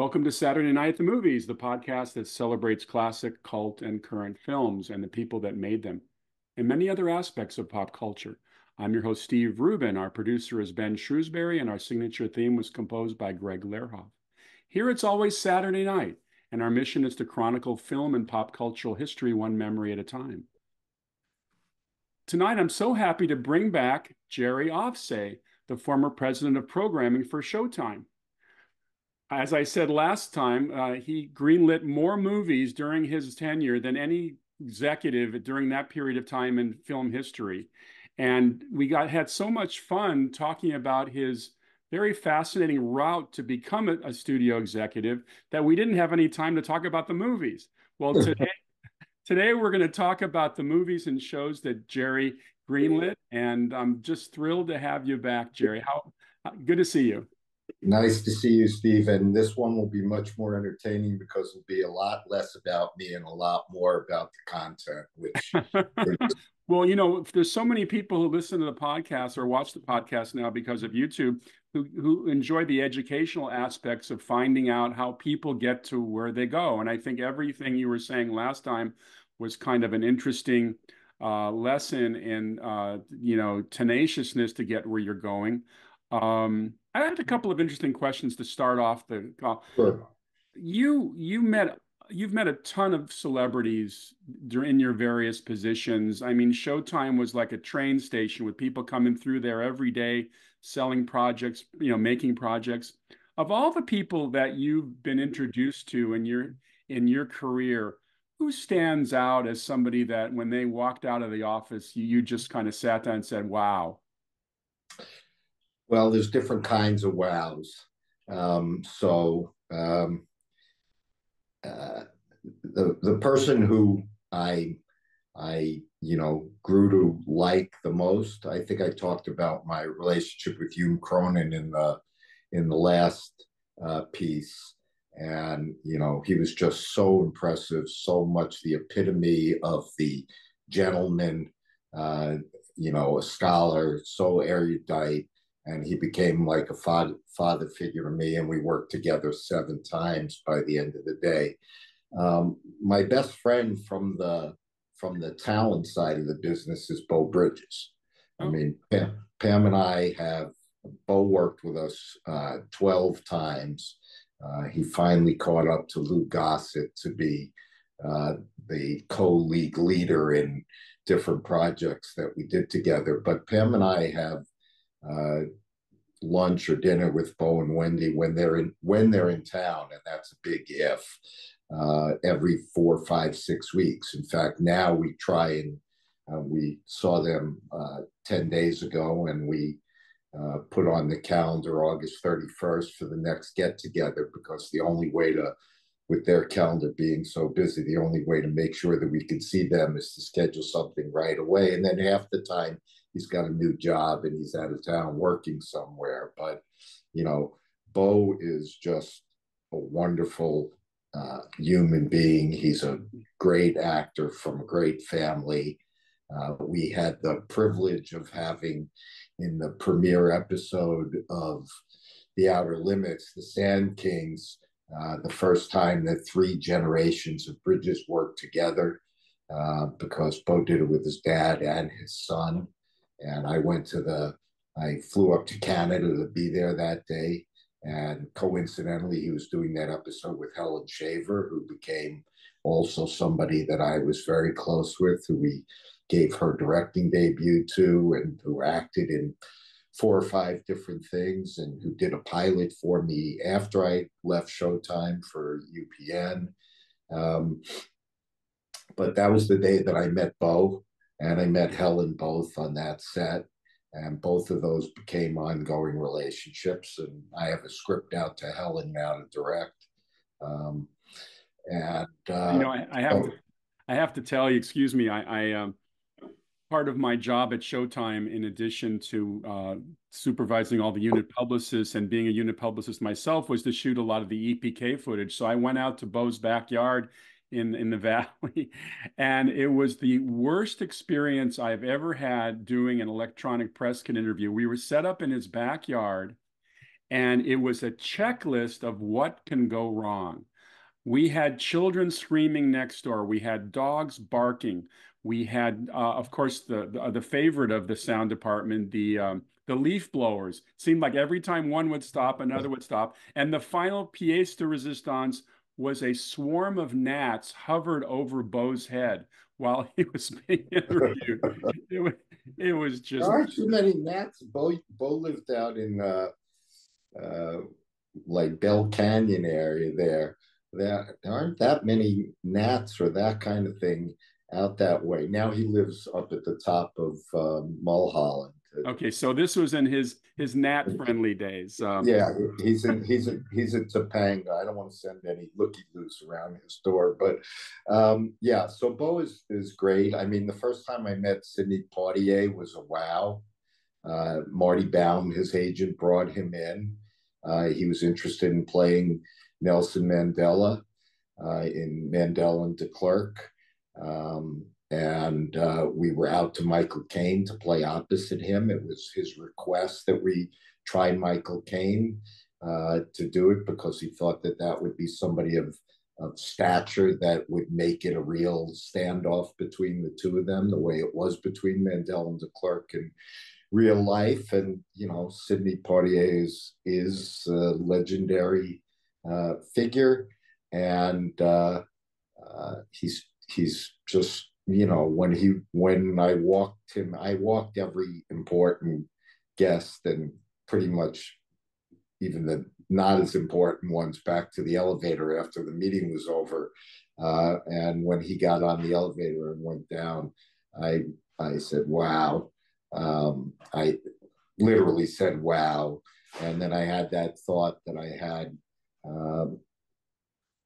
Welcome to Saturday Night at the Movies, the podcast that celebrates classic, cult, and current films and the people that made them, and many other aspects of pop culture. I'm your host, Steve Rubin. Our producer is Ben Shrewsbury, and our signature theme was composed by Greg Lerhoff. Here it's always Saturday night, and our mission is to chronicle film and pop cultural history one memory at a time. Tonight, I'm so happy to bring back Jerry Offsay, the former president of programming for Showtime. As I said last time, he greenlit more movies during his tenure than any executive during that period of time in film history. And we had so much fun talking about his very fascinating route to become a studio executive that we didn't have any time to talk about the movies. Well, today we're going to talk about the movies and shows that Jerry greenlit, and I'm just thrilled to have you back, Jerry. How good to see you. Nice to see you, Steve. And this one will be much more entertaining because it'll be a lot less about me and a lot more about the content, which Well, there's so many people who listen to the podcast or watch the podcast now because of YouTube who enjoy the educational aspects of finding out how people get to where they go. And I think everything you were saying last time was kind of an interesting lesson in, tenaciousness to get where you're going. I had a couple of interesting questions to start off the call. sure. You've met a ton of celebrities in your various positions. I mean, Showtime was like a train station with people coming through there every day, selling projects, making projects. Of all the people that you've been introduced to in your career, who stands out as somebody that when they walked out of the office, you just kind of sat down and said, "Wow." Well, there's different kinds of wows. So uh, the person who I grew to like the most. I think I talked about my relationship with Hume Cronin in the last piece, and he was just so impressive, so much the epitome of the gentleman. Uh, a scholar, so erudite, and he became like a father figure to me, and we worked together 7 times by the end of the day. My best friend from the talent side of the business is Bo Bridges. I Oh, mean, Pam and I have Bo worked with us 12 times. He finally caught up to Lou Gossett to be uh, the co-league leader in different projects that we did together. But Pam and I have uh, lunch or dinner with Bo and Wendy when they're in town, and that's a big if. Every 4, 5, 6 weeks. In fact, now we try and we saw them 10 days ago, and we put on the calendar August 31st for the next get together because the only way to, with their calendar being so busy, the only way to make sure that we can see them is to schedule something right away. And then half the time he's got a new job and he's out of town working somewhere. But, you know, Bo is just a wonderful human being. He's a great actor from a great family. We had the privilege of having in the premiere episode of The Outer Limits, the Sand Kings, the first time that 3 generations of Bridges worked together, because Bo did it with his dad and his son. And I flew up to Canada to be there that day. And coincidentally, he was doing that episode with Helen Shaver, who became also somebody that I was very close with, who we gave her directing debut to, and who acted in 4 or 5 different things, and who did a pilot for me after I left Showtime for UPN. Um, but that was the day that I met Bo, and I met Helen both on that set. And both of those became ongoing relationships. And I have a script out to Helen now to direct. Um, and I have to oh, tell you, excuse me, part of my job at Showtime, in addition to supervising all the unit publicists and being a unit publicist myself, was to shoot a lot of the EPK footage. So I went out to Bo's backyard in the valley, and it was the worst experience I've ever had doing an electronic press kit interview. We were set up in his backyard, And it was a checklist of what can go wrong. We had children screaming next door. We had dogs barking. We had, of course, the favorite of the sound department, the leaf blowers. It seemed like every time one would stop, another would stop. And the final pièce de résistance was a swarm of gnats hovered over Bo's head while he was being interviewed. It was, it was There just aren't too many gnats. Bo lived out in uh, like Bell Canyon area there. There aren't that many gnats or that kind of thing out that way. Now he lives up at the top of Mulholland. okay. So this was in his gnat friendly days. Yeah, he's in Topanga. I don't want to send any looky loose around his door, but yeah. So Bo is great. I mean, the first time I met Sidney Poitier was a wow. Marty Baum, his agent, brought him in. He was interested in playing Nelson Mandela in Mandela and de Klerk. And we were out to Michael Caine to play opposite him. It was his request that we try Michael Caine to do it because he thought that that would be somebody of stature that would make it a real standoff between the two of them, the way it was between Mandela and de Klerk in real life. And you know, Sidney Poitier is a legendary figure, and he's just, you know, when I walked every important guest and pretty much even the not as important ones back to the elevator after the meeting was over. And when he got on the elevator and went down, I I said, "Wow." I literally said, "Wow," and then I had that thought that I had, um,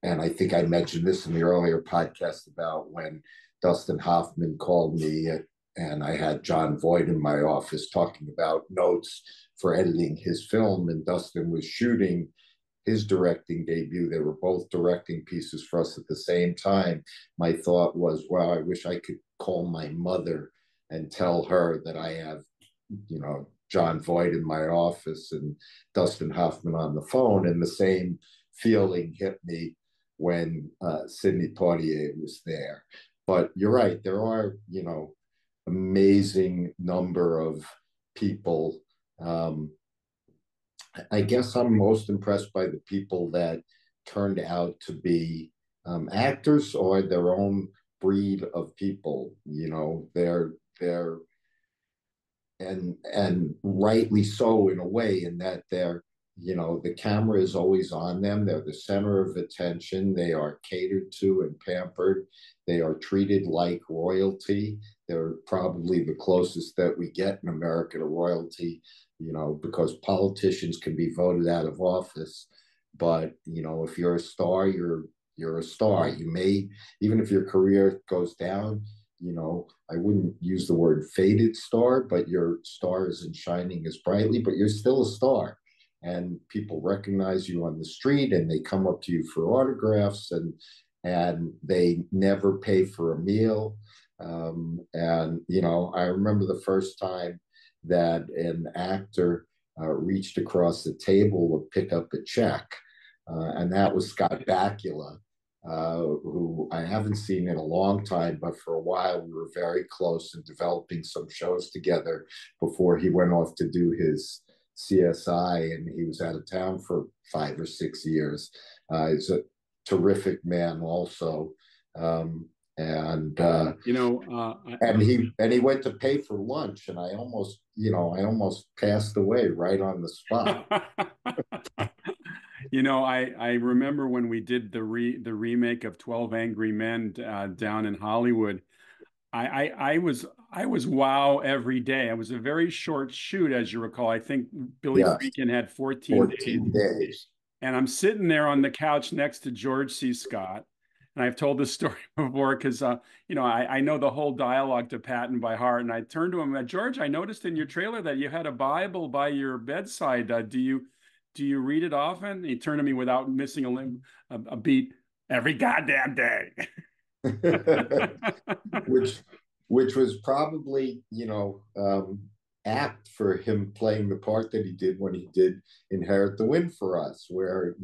and I think I mentioned this in the earlier podcast about when Dustin Hoffman called me and I had John Voight in my office talking about notes for editing his film, and Dustin was shooting his directing debut. They were both directing pieces for us at the same time. My thought was, wow, I wish I could call my mother and tell her that I have, you know, John Voight in my office and Dustin Hoffman on the phone. And the same feeling hit me when Sidney Poitier was there. But you're right, there are, you know, amazing number of people. I guess I'm most impressed by the people that turned out to be actors or their own breed of people. You know, they're and rightly so in a way, in that they're, you know, the camera is always on them. They're the center of attention. They are catered to and pampered. They are treated like royalty. They're probably the closest that we get in America to royalty, you know, because politicians can be voted out of office, but you know, if you're a star, you're a star. You may, even if your career goes down, you know, I wouldn't use the word faded star, but your star isn't shining as brightly, but you're still a star. And people recognize you on the street and they come up to you for autographs, and they never pay for a meal. And, you know, I remember the first time that an actor reached across the table to pick up a check, and that was Scott Bakula, who I haven't seen in a long time, but for a while we were very close in developing some shows together before he went off to do his CSI, and he was out of town for 5 or 6 years. He's a terrific man, also, and you know, he went to pay for lunch, and I almost passed away right on the spot. you know, I remember when we did the remake of 12 Angry Men down in Hollywood. I was wow every day. It was a very short shoot, as you recall. I think Billy Yeah, Friedkin had 14 days. 14 days. And I'm sitting there on the couch next to George C. Scott. And I've told this story before because, you know, I know the whole dialogue to Patton by heart. And I turned to him, George, I noticed in your trailer that you had a Bible by your bedside. Do you read it often? And he turned to me without missing a beat, every goddamn day. which which was probably, you know, apt for him playing the part that he did when he did Inherit the Wind for us, where,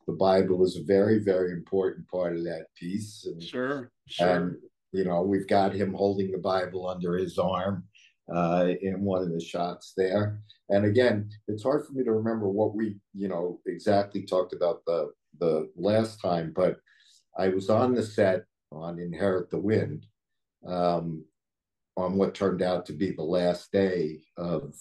the Bible is a very, very important part of that piece. Sure, And sure. we've got him holding the Bible under his arm in one of the shots there. And again, it's hard for me to remember what we, exactly talked about the last time, but I was on the set on Inherit the Wind, um, on what turned out to be the last day of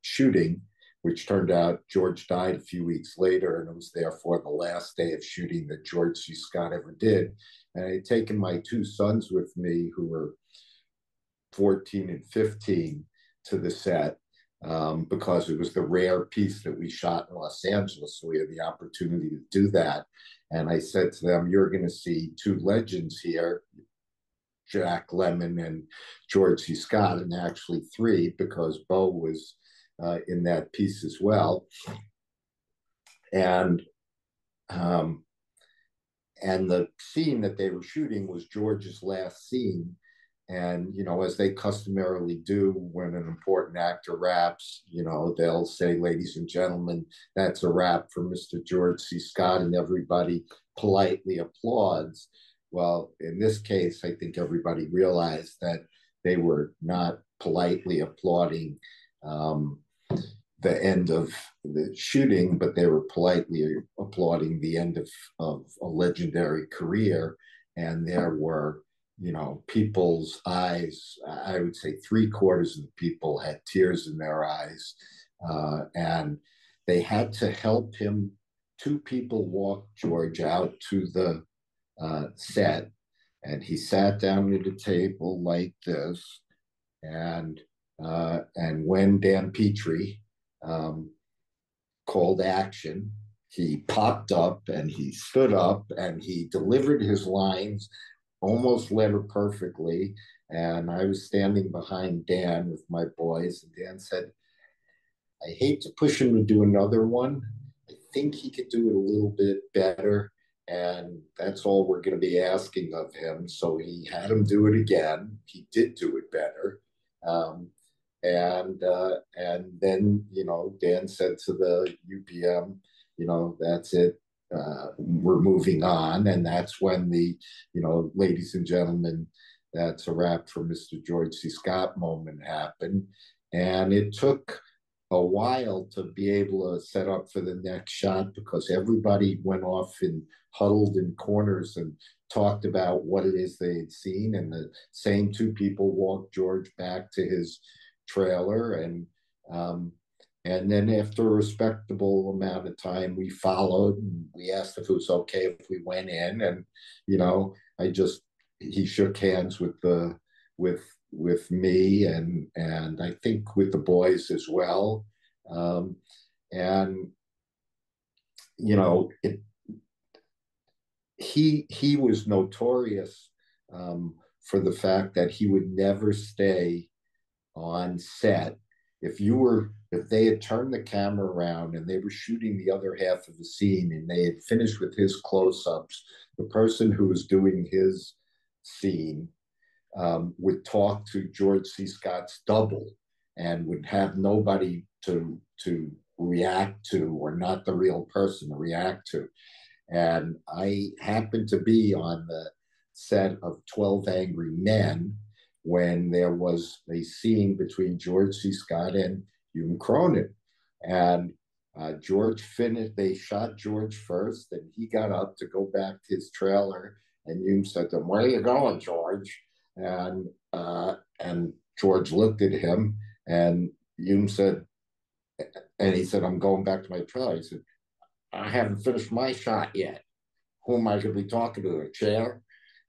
shooting, which turned out George died a few weeks later, and it was therefore the last day of shooting that George C. Scott ever did. And I had taken my two sons with me, who were 14 and 15, to the set, because it was the rare piece that we shot in Los Angeles. So we had the opportunity to do that. And I said to them, "You're going to see two legends here, Jack Lemmon and George C. Scott," and actually three, because Bo was in that piece as well. And um, and the scene that they were shooting was George's last scene. And, as they customarily do when an important actor raps, they'll say, "Ladies and gentlemen, that's a wrap for Mr. George C. Scott," and everybody politely applauds. Well, in this case, I think everybody realized that they were not politely applauding um, the end of the shooting, but they were politely applauding the end of a legendary career. And there were, people's eyes. I would say 3/4 of the people had tears in their eyes. And they had to help him. Two people walked George out to the set, and he sat down at a table like this. And when Dan Petrie um, called action, he popped up and he stood up and he delivered his lines almost letter perfectly. And I was standing behind Dan with my boys, and Dan said, "I hate to push him to do another one. I think he could do it a little bit better. And that's all we're going to be asking of him." So he had him do it again. He did do it better. Um, and then, Dan said to the UPM, "That's it. We're moving on." And that's when the, "Ladies and gentlemen, that's a wrap for Mr. George C. Scott" moment happened. And it took a while to be able to set up for the next shot, because everybody went off and huddled in corners and talked about what it is they had seen. And the same two people walked George back to his trailer. And then after a respectable amount of time, we followed, and we asked if it was okay if we went in. And, he shook hands with me, and I think with the boys as well. Um, and it, he was notorious for the fact that he would never stay on set. If they had turned the camera around and they were shooting the other half of the scene and they had finished with his close-ups, the person who was doing his scene would talk to George C. Scott's double and would have nobody to react to, or not the real person to react to. And I happened to be on the set of 12 Angry Men when there was a scene between George C. Scott and Hume Cronin. And George finished, they shot George first, and he got up to go back to his trailer. And Hume said to him, "Where are you going, George?" And George looked at him, and Hume said, and he said, "I'm going back to my trailer." He said, "I haven't finished my shot yet. Who am I going to be talking to? A chair?"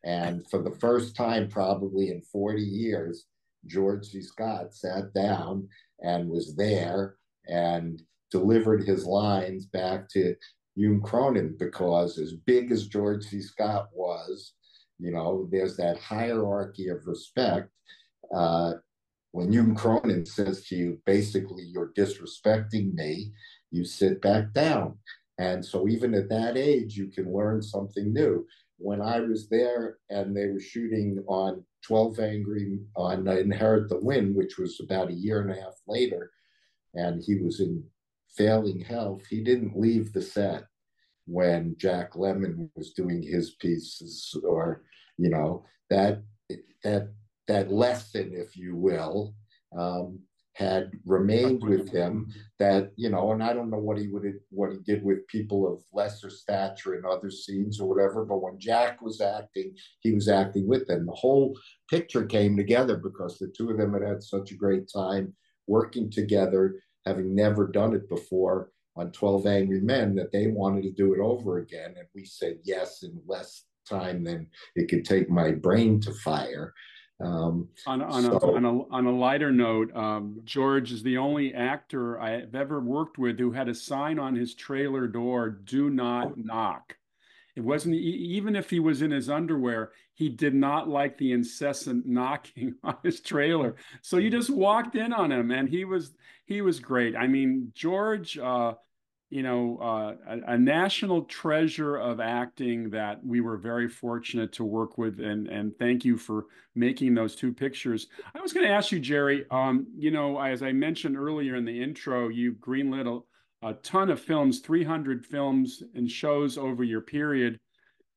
And for the first time, probably in 40 years, George C. Scott sat down and was there and delivered his lines back to Hume Cronin, because as big as George C. Scott was, there's that hierarchy of respect. Uh, when Hume Cronin says to you, basically, "You're disrespecting me," you sit back down. And so even at that age, you can learn something new. when I was there and they were shooting on 12 Angry on Inherit the Wind, which was about a year and a half later, and he was in failing health, he didn't leave the set when Jack Lemmon was doing his pieces, or you know that that lesson, if you will, had remained with him. That and I don't know what he did with people of lesser stature in other scenes or whatever. But when Jack was acting, he was acting with them. The whole picture came together because the two of them had such a great time working together, having never done it before on 12 Angry Men, that they wanted to do it over again. And we said yes in less time than it could take my brain to fire. On a lighter note, George is the only actor I've ever worked with who had a sign on his trailer door, "Do not knock." It wasn't even if he was in his underwear, he did not like the incessant knocking on his trailer. So you just walked in on him, and he was great. I mean, George, a national treasure of acting that we were very fortunate to work with, and thank you for making those two pictures. I was going to ask you, Jerry, as I mentioned earlier in the intro, you greenlit a ton of films, 300 films and shows over your period.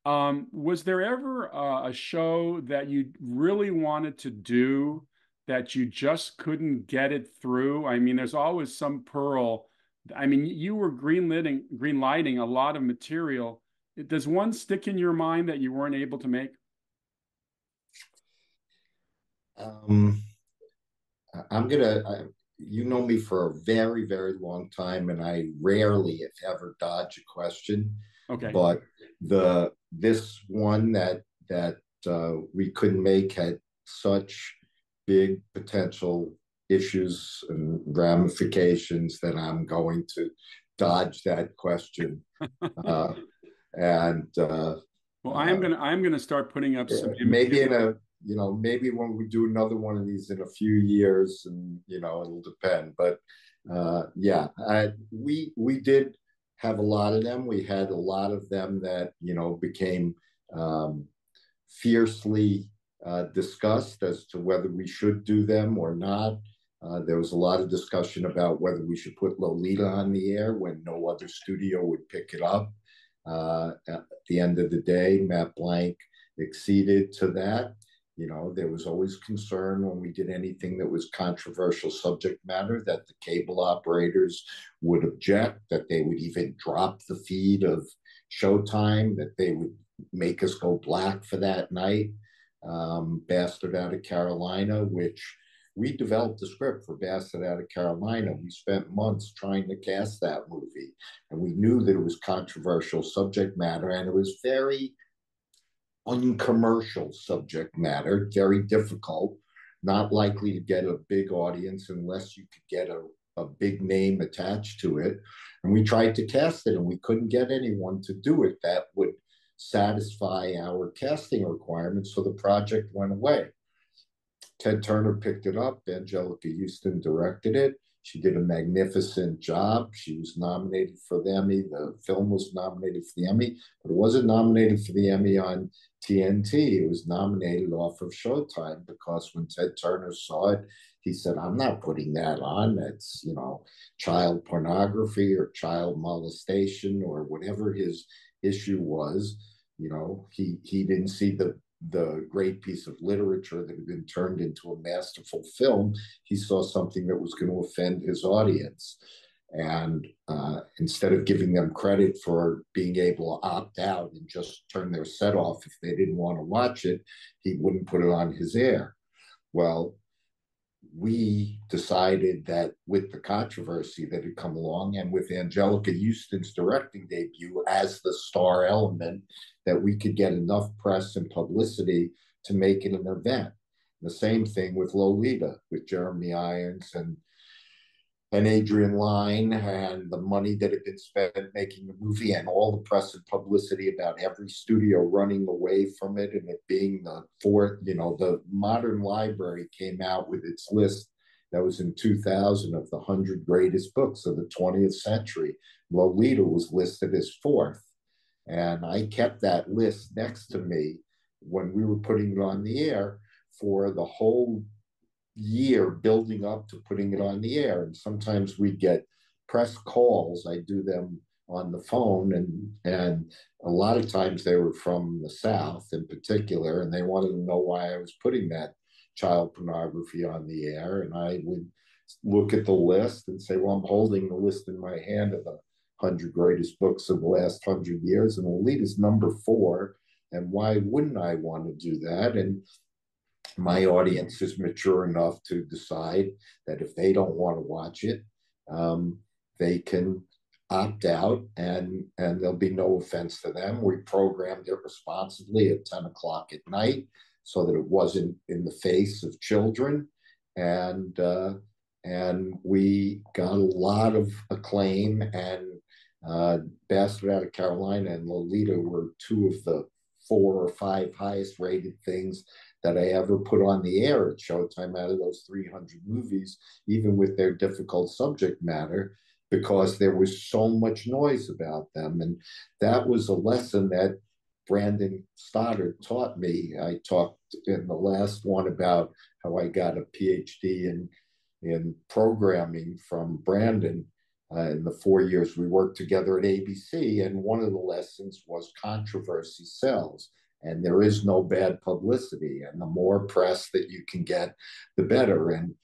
Was there ever a show that you really wanted to do that you just couldn't get it through? I mean, there's always some pearl. I mean, you were green lighting a lot of material. Does one stick in your mind that you weren't able to make? Um, I'm gonna. You know me for a very, very long time, and I rarely, if ever, dodge a question. Okay. But the this one that we couldn't make had such big potential issues and ramifications that I'm going to dodge that question. Uh, and Well, I am uh, gonna I am gonna start putting up some maybe images. in a maybe when we do another one of these in a few years, and it'll depend. But yeah, we did have a lot of them. We had a lot of them that became um, fiercely discussed as to whether we should do them or not. There was a lot of discussion about whether we should put Lolita on the air when no other studio would pick it up. At the end of the day, Matt Blank acceded to that. There was always concern when we did anything that was controversial subject matter that the cable operators would object, that they would even drop the feed of Showtime, that they would make us go black for that night. Bastard Out of Carolina, which we developed a script for Bastard Out of Carolina. We spent months trying to cast that movie, and we knew that it was controversial subject matter, and it was very uncommercial subject matter, very difficult, not likely to get a big audience unless you could get a big name attached to it. And we tried to cast it, and we couldn't get anyone to do it that would satisfy our casting requirements, so the project went away. Ted Turner picked it up. Angelica Houston directed it. She did a magnificent job. She was nominated for the Emmy. The film was nominated for the Emmy, but it wasn't nominated for the Emmy on TNT. It was nominated off of Showtime because when Ted Turner saw it, he said, "I'm not putting that on. That's, child pornography or child molestation," or whatever his issue was. He didn't see the great piece of literature that had been turned into a masterful film. He saw something that was going to offend his audience. And instead of giving them credit for being able to opt out and just turn their set off if they didn't want to watch it, he wouldn't put it on his air. Well, we decided that with the controversy that had come along and with Angelica Houston's directing debut as the star element, that we could get enough press and publicity to make it an event. The same thing with Lolita, with Jeremy Irons and Adrian Lyne, and the money that had been spent making the movie, and all the press and publicity about every studio running away from it, and it being the fourth. The Modern Library came out with its list that was in 2000 of the 100 greatest books of the 20th century. Lolita was listed as fourth. And I kept that list next to me when we were putting it on the air for the whole year building up to putting it on the air. And sometimes we get press calls. I do them on the phone, and a lot of times they were from the South in particular, and they wanted to know why I was putting that child pornography on the air. And I would look at the list and say, well, I'm holding the list in my hand of the 100 greatest books of the last 100 years, and Elite is number 4. And why wouldn't I want to do that? And my audience is mature enough to decide that if they don't want to watch it, they can opt out, and there'll be no offense to them. We programmed it responsibly at 10 o'clock at night so that it wasn't in the face of children, and we got a lot of acclaim. And Bastard out of Carolina and Lolita were 2 of the 4 or 5 highest rated things that I ever put on the air at Showtime out of those 300 movies, even with their difficult subject matter, because there was so much noise about them. And that was a lesson that Brandon Stoddard taught me. I talked in the last one about how I got a PhD in programming from Brandon in the 4 years we worked together at ABC. And one of the lessons was controversy sells, and there is no bad publicity. And the more press that you can get, the better. And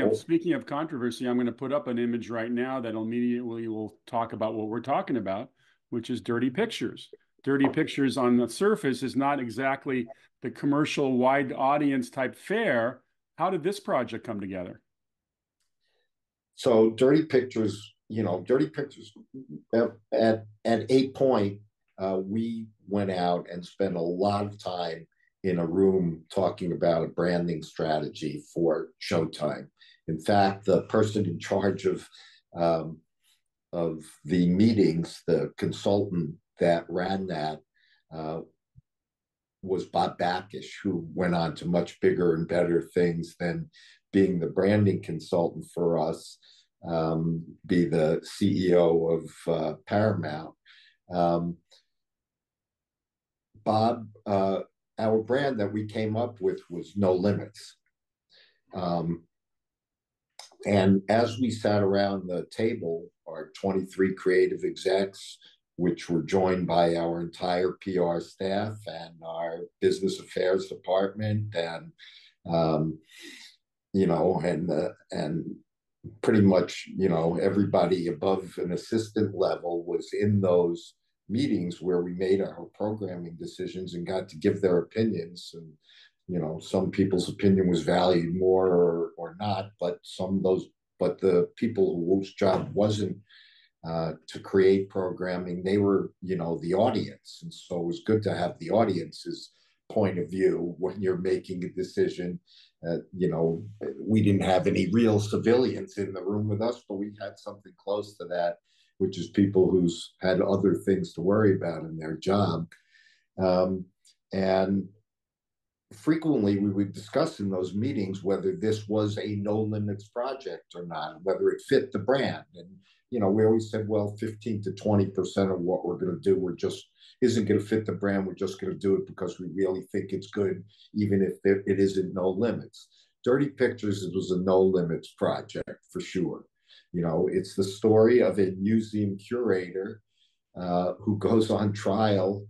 Well, speaking of controversy, I'm going to put up an image right now that immediately will talk about what we're talking about, which is Dirty Pictures. Dirty Pictures on the surface is not exactly the commercial wide audience type fare. How did this project come together? So Dirty Pictures, Dirty Pictures at a point, we went out and spent a lot of time in a room talking about a branding strategy for Showtime. In fact, the person in charge of the meetings, the consultant that ran that, uh, was Bob Backish, who went on to much bigger and better things than being the branding consultant for us, be the CEO of Paramount. Um, Bob, our brand that we came up with was No Limits. Um, and as we sat around the table, our 23 creative execs, which were joined by our entire PR staff and our business affairs department, and um, and pretty much everybody above an assistant level was in those meetings where we made our programming decisions and got to give their opinions. And some people's opinion was valued more or not, but the people whose job wasn't to create programming, they were the audience. And so it was good to have the audience's point of view when you're making a decision. We didn't have any real civilians in the room with us, but we had something close to that, which is people who's had other things to worry about in their job. And frequently we would discuss in those meetings whether this was a no limits project or not, whether it fit the brand. And we always said, well, 15 to 20% of what we're going to do, we're just isn't going to fit the brand. We're just going to do it because we really think it's good, even if it isn't no limits. Dirty Pictures was a no limits project for sure. It's the story of a museum curator who goes on trial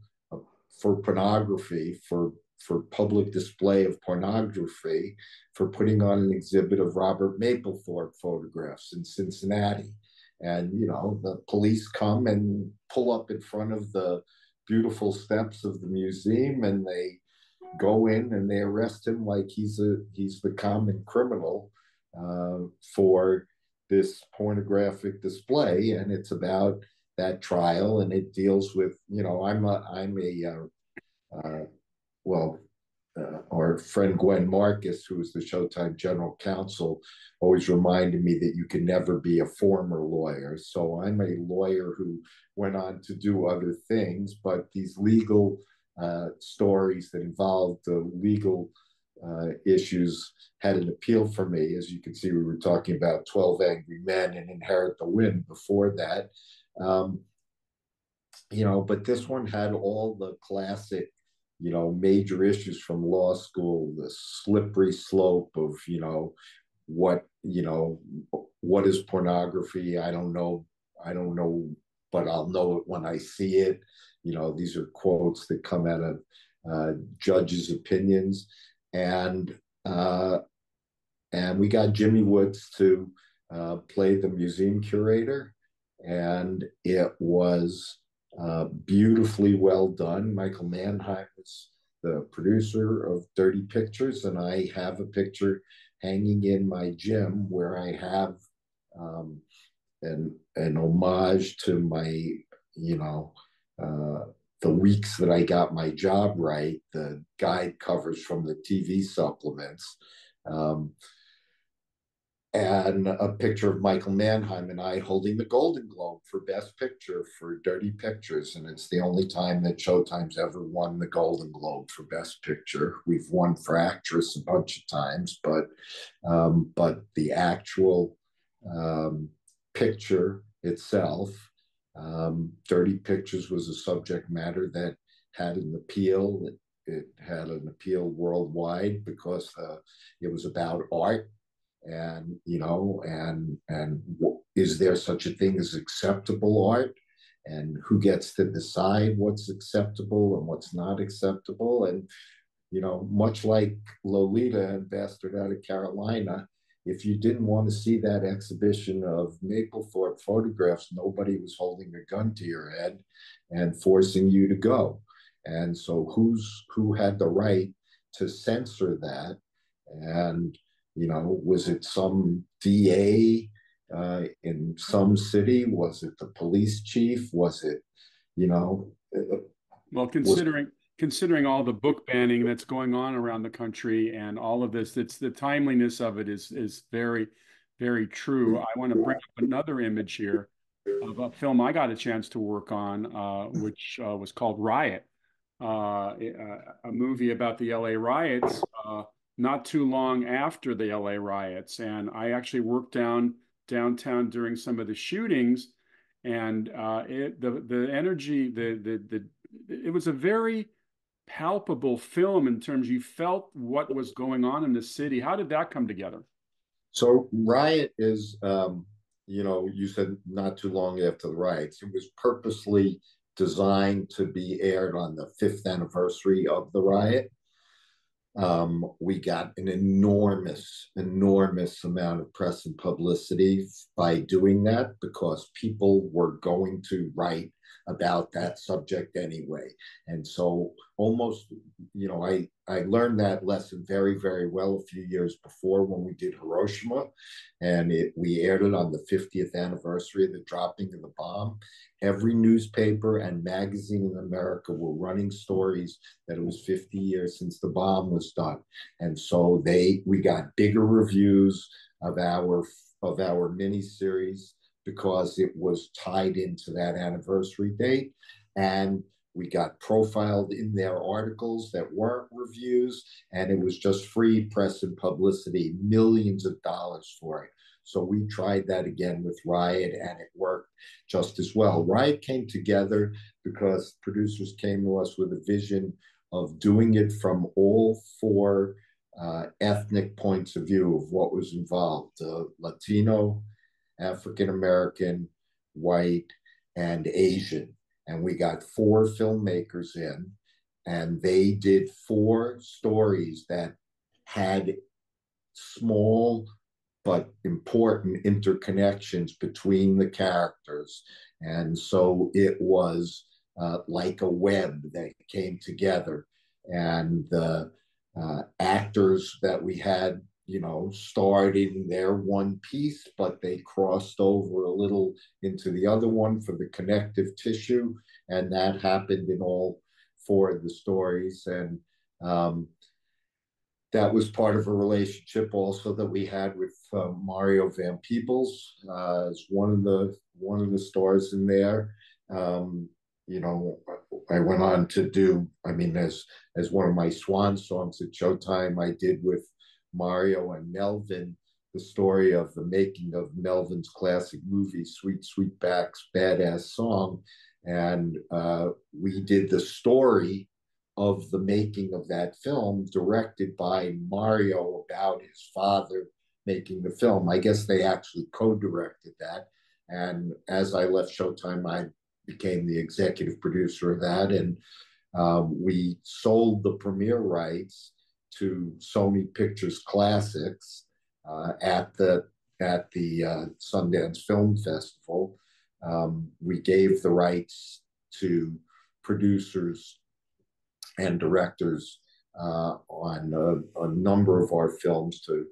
for pornography, for public display of pornography, for putting on an exhibit of Robert Mapplethorpe photographs in Cincinnati. And, the police come and pull up in front of the beautiful steps of the museum, and they go in and they arrest him like he's the common criminal for this pornographic display. And it's about that trial, and it deals with, well, our friend Gwen Marcus, who was the Showtime general counsel, always reminded me that you can never be a former lawyer. So I'm a lawyer who went on to do other things, but these legal stories that involved the legal issues had an appeal for me. As you can see, we were talking about 12 Angry Men and Inherit the Wind before that. but this one had all the classic, major issues from law school, the slippery slope of, what, what is pornography? I don't know. I don't know, but I'll know it when I see it. These are quotes that come out of judges' opinions. And, uh, and we got Jimmy Woods to play the museum curator, and it was beautifully well done. Michael Mannheim is the producer of Dirty Pictures, and I have a picture hanging in my gym where I have um, an homage to my, you know, uh, the weeks that I got my job right, the guide covers from the TV supplements. Um, and a picture of Michael Mannheim and I holding the Golden Globe for Best Picture for Dirty Pictures. And it's the only time that Showtime's ever won the Golden Globe for Best Picture. We've won for actress a bunch of times, but the actual picture itself, Dirty Pictures was a subject matter that had an appeal. It had an appeal worldwide because it was about art, and is there such a thing as acceptable art, and who gets to decide what's acceptable and what's not acceptable. And much like Lolita and Bastard Out of Carolina, if you didn't want to see that exhibition of Mapplethorpe photographs, nobody was holding a gun to your head and forcing you to go. And so who had the right to censor that? And was it some DA in some city? Was it the police chief? Was it, you know, Well, was considering all the book banning that's going on around the country and all of this, it's the timeliness of it is very, very true. I want to bring up another image here of a film I got a chance to work on, which was called Riot, a movie about the LA riots, not too long after the LA riots. And I actually worked downtown during some of the shootings, and the energy, it was a very palpable film in terms you felt what was going on in the city. How did that come together? so Riot is, you said not too long after the riots. It was purposely designed to be aired on the fifth anniversary of the riot. We got an enormous amount of press and publicity by doing that because people were going to write about that subject anyway. And so almost, I learned that lesson very, very well a few years before when we did Hiroshima, and we aired it on the 50th anniversary of the dropping of the bomb. Every newspaper and magazine in America were running stories that it was 50 years since the bomb was done. And so we got bigger reviews of our miniseries because it was tied into that anniversary date. And we got profiled in their articles that weren't reviews, and it was just free press and publicity, millions of dollars for it. So we tried that again with Riot, and it worked just as well. Riot came together because producers came to us with a vision of doing it from all four ethnic points of view of what was involved: Latino, African American, white, and Asian. And we got four filmmakers in, and they did four stories that had small but important interconnections between the characters. And so it was like a web that came together. And the actors that we had, starred in their one piece, but they crossed over a little into the other one for the connective tissue. And that happened in all four of the stories. And that was part of a relationship also that we had with Mario Van Peebles as one of the stars in there. I went on to do, as one of my swan songs at Showtime, I did with Mario and Melvin the story of the making of Melvin's classic movie, Sweet Sweetback's Badass Song. and we did the story of the making of that film, directed by Mario, about his father making the film. I guess they actually co-directed that. And as I left Showtime, I became the executive producer of that, and we sold the premiere rights to Sony Pictures Classics at the Sundance Film Festival. We gave the rights to producers and directors on a number of our films to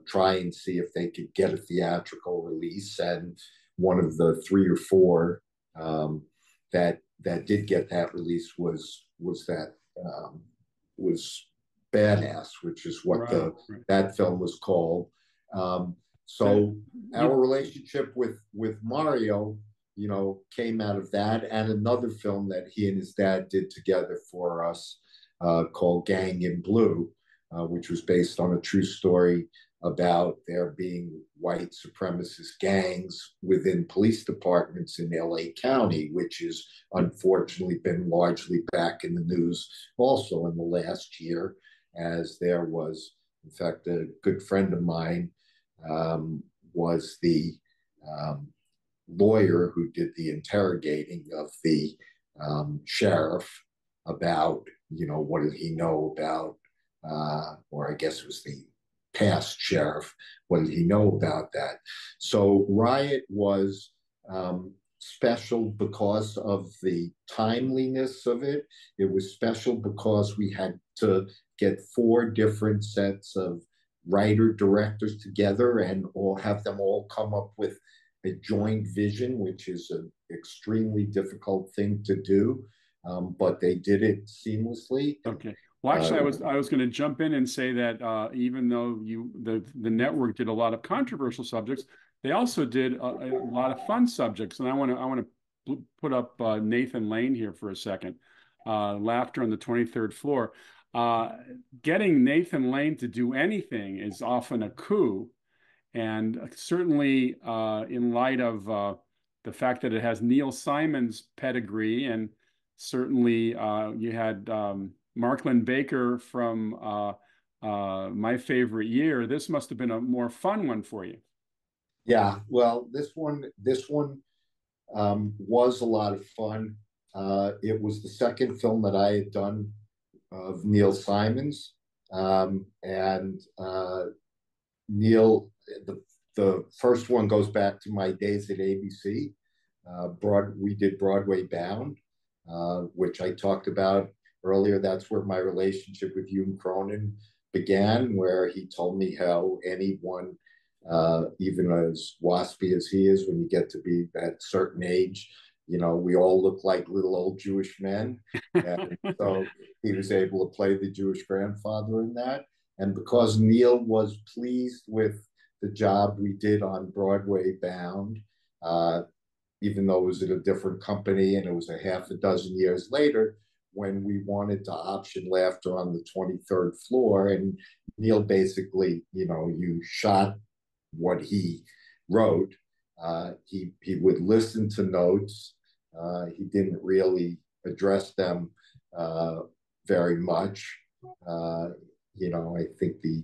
try and see if they could get a theatrical release. And one of the three or four that did get that release was Badass, which is what that film was called. So our relationship with Mario, came out of that, and another film that he and his dad did together for us called Gang in Blue, which was based on a true story about there being white supremacist gangs within police departments in LA County, which has unfortunately been largely back in the news also in the last year, as there was, in fact, a good friend of mine was the lawyer who did the interrogating of the sheriff about, what did he know about, or I guess it was the past sheriff, what did he know about that? So Riot was special because of the timeliness of it. It was special because we had to get 4 different sets of writer directors together and have them all come up with a joint vision, which is an extremely difficult thing to do, but they did it seamlessly. Okay. Well, actually, I was going to jump in and say that even though the network did a lot of controversial subjects, they also did a lot of fun subjects. And I want to put up Nathan Lane here for a second. Laughter on the 23rd Floor. Getting Nathan Lane to do anything is often a coup. And certainly in light of the fact that it has Neil Simon's pedigree, and certainly you had Marklyn Baker from My Favorite Year, this must have been a more fun one for you. Yeah, well, this one was a lot of fun. It was the second film that I had done of Neil Simon's, and Neil, the first one goes back to my days at ABC. We did Broadway Bound, which I talked about earlier. That's where my relationship with Hume Cronin began, where he told me how anyone, even as waspy as he is, when you get to be that certain age, we all look like little old Jewish men. And so he was able to play the Jewish grandfather in that. And because Neil was pleased with the job we did on Broadway Bound, even though it was at a different company and it was a half a dozen years later, when we wanted to option Laughter on the 23rd Floor, and Neil basically, you shot what he wrote. He would listen to notes. He didn't really address them very much. I think the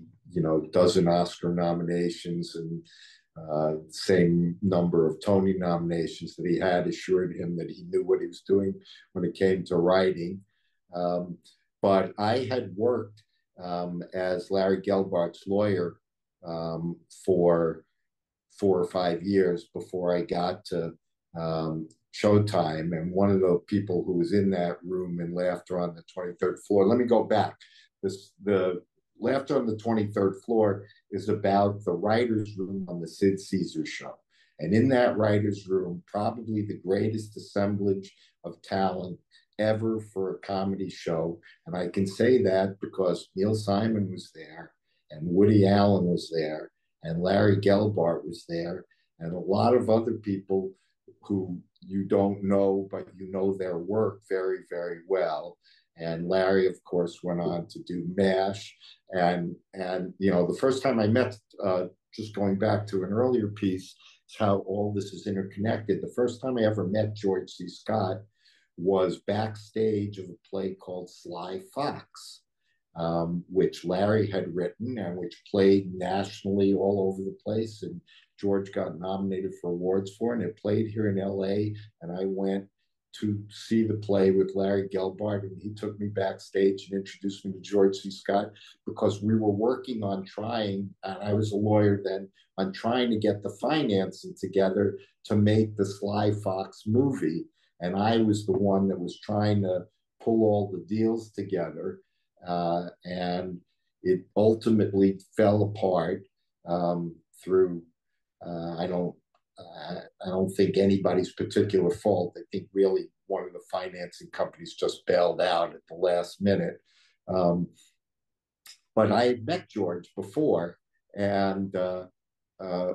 dozen Oscar nominations and same number of Tony nominations that he had assured him that he knew what he was doing when it came to writing. But I had worked as Larry Gelbart's lawyer for 4 or 5 years before I got to Showtime. And one of the people who was in that room in Laughter on the 23rd Floor, let me go back. The Laughter on the 23rd Floor is about the writer's room on the Sid Caesar show. And in that writer's room, probably the greatest assemblage of talent ever for a comedy show. And I can say that because Neil Simon was there, and Woody Allen was there, and Larry Gelbart was there, and a lot of other people who you don't know, but you know their work very, very well. And Larry, of course, went on to do MASH. And the first time I met just going back to an earlier piece, is how all this is interconnected. The first time I ever met George C. Scott was backstage of a play called Sly Fox, which Larry had written and which played nationally all over the place. And George got nominated for awards for it. And it played here in LA. And I went to see the play with Larry Gelbart, and he took me backstage and introduced me to George C. Scott because we were working on trying, and I was a lawyer then, on trying to get the financing together to make the Sly Fox movie. And I was the one that was trying to pull all the deals together. And it ultimately fell apart through, I don't I don't think anybody's particular fault. I think really one of the financing companies just bailed out at the last minute. Um, but I had met George before, and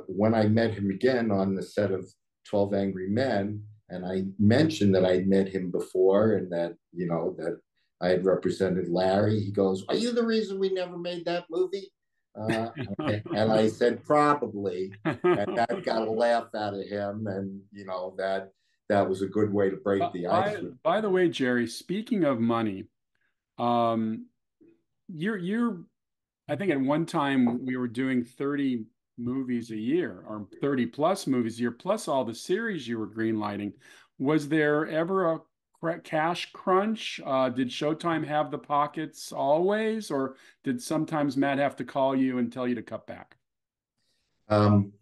when I met him again on the set of 12 Angry Men, and I mentioned that I'd met him before and that, that I had represented Larry, he goes, "Are you the reason we never made that movie?" Uh, and I said, "Probably." And that got a laugh out of him. And, that was a good way to break the ice with By him. the way, Jerry, speaking of money, um, you're I think at one time we were doing 30 movies a year or 30 plus movies a year, plus all the series you were greenlighting. Was there ever a cash crunch? Did Showtime have the pockets always, or did sometimes Matt have to call you and tell you to cut back? Um,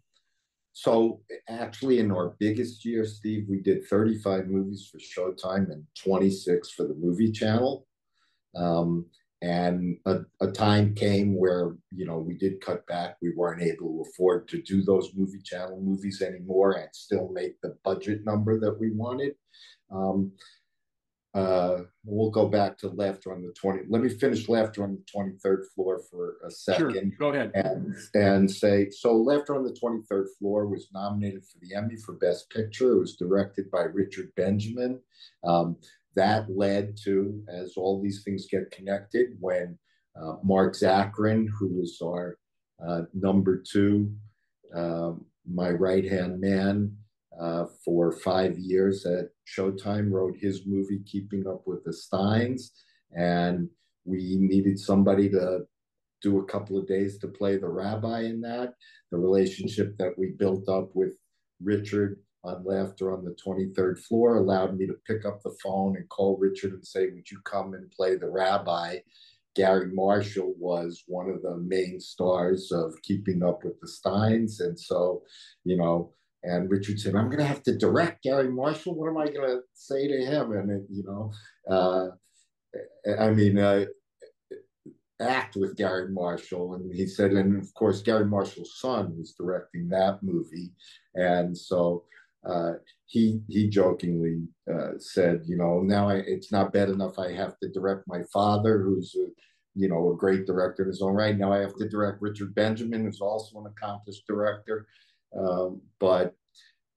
So actually, in our biggest year, Steve, we did 35 movies for Showtime and 26 for the movie channel. Um, and a time came where, we did cut back. We weren't able to afford to do those movie channel movies anymore and still make the budget number that we wanted. Um, we'll go back to Laughter on the 20. Let me finish Laughter on the 23rd Floor for a Sure, second go ahead. and say, so Laughter on the 23rd Floor was nominated for the Emmy for Best Picture. It was directed by Richard Benjamin. Um, that led to, as all these things get connected, when Mark Zachrin, who was our number two, my right hand man, for 5 years at Showtime, wrote his movie Keeping Up with the Steins, and we needed somebody to do a couple of days to play the rabbi in that. The relationship that we built up with Richard on Laughter on the 23rd Floor allowed me to pick up the phone and call Richard and say, "Would you come and play the rabbi?" Gary Marshall was one of the main stars of Keeping Up with the Steins. And so, and Richard said, "I'm going to have to direct Gary Marshall. What am I going to say to him?" And, uh, I mean, act with Gary Marshall. And he said, and of course, Gary Marshall's son was directing that movie. And so he jokingly said, now it's not bad enough I have to direct my father, who's a great director in his own right. Now I have to direct Richard Benjamin, who's also an accomplished director. But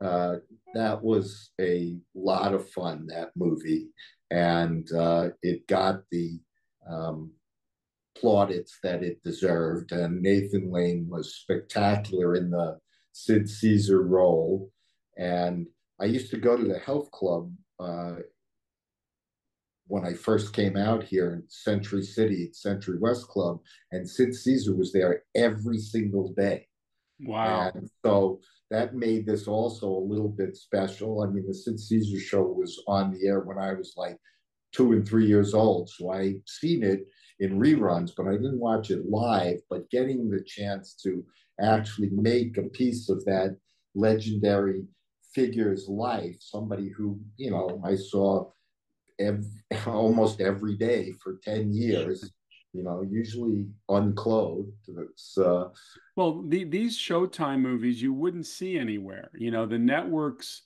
that was a lot of fun, that movie. And it got the plaudits that it deserved. And Nathan Lane was spectacular in the Sid Caesar role. And I used to go to the health club when I first came out here in Century City, Century West Club, and Sid Caesar was there every single day. Wow. And so that made this also a little bit special. I mean, the Sid Caesar show was on the air when I was like 2 and 3 years old. So I seen it in reruns, but I didn't watch it live. But getting the chance to actually make a piece of that legendary figure's life, somebody who, I saw every, almost every day for 10 years, usually unclothed. It's, Well, these Showtime movies you wouldn't see anywhere. The networks,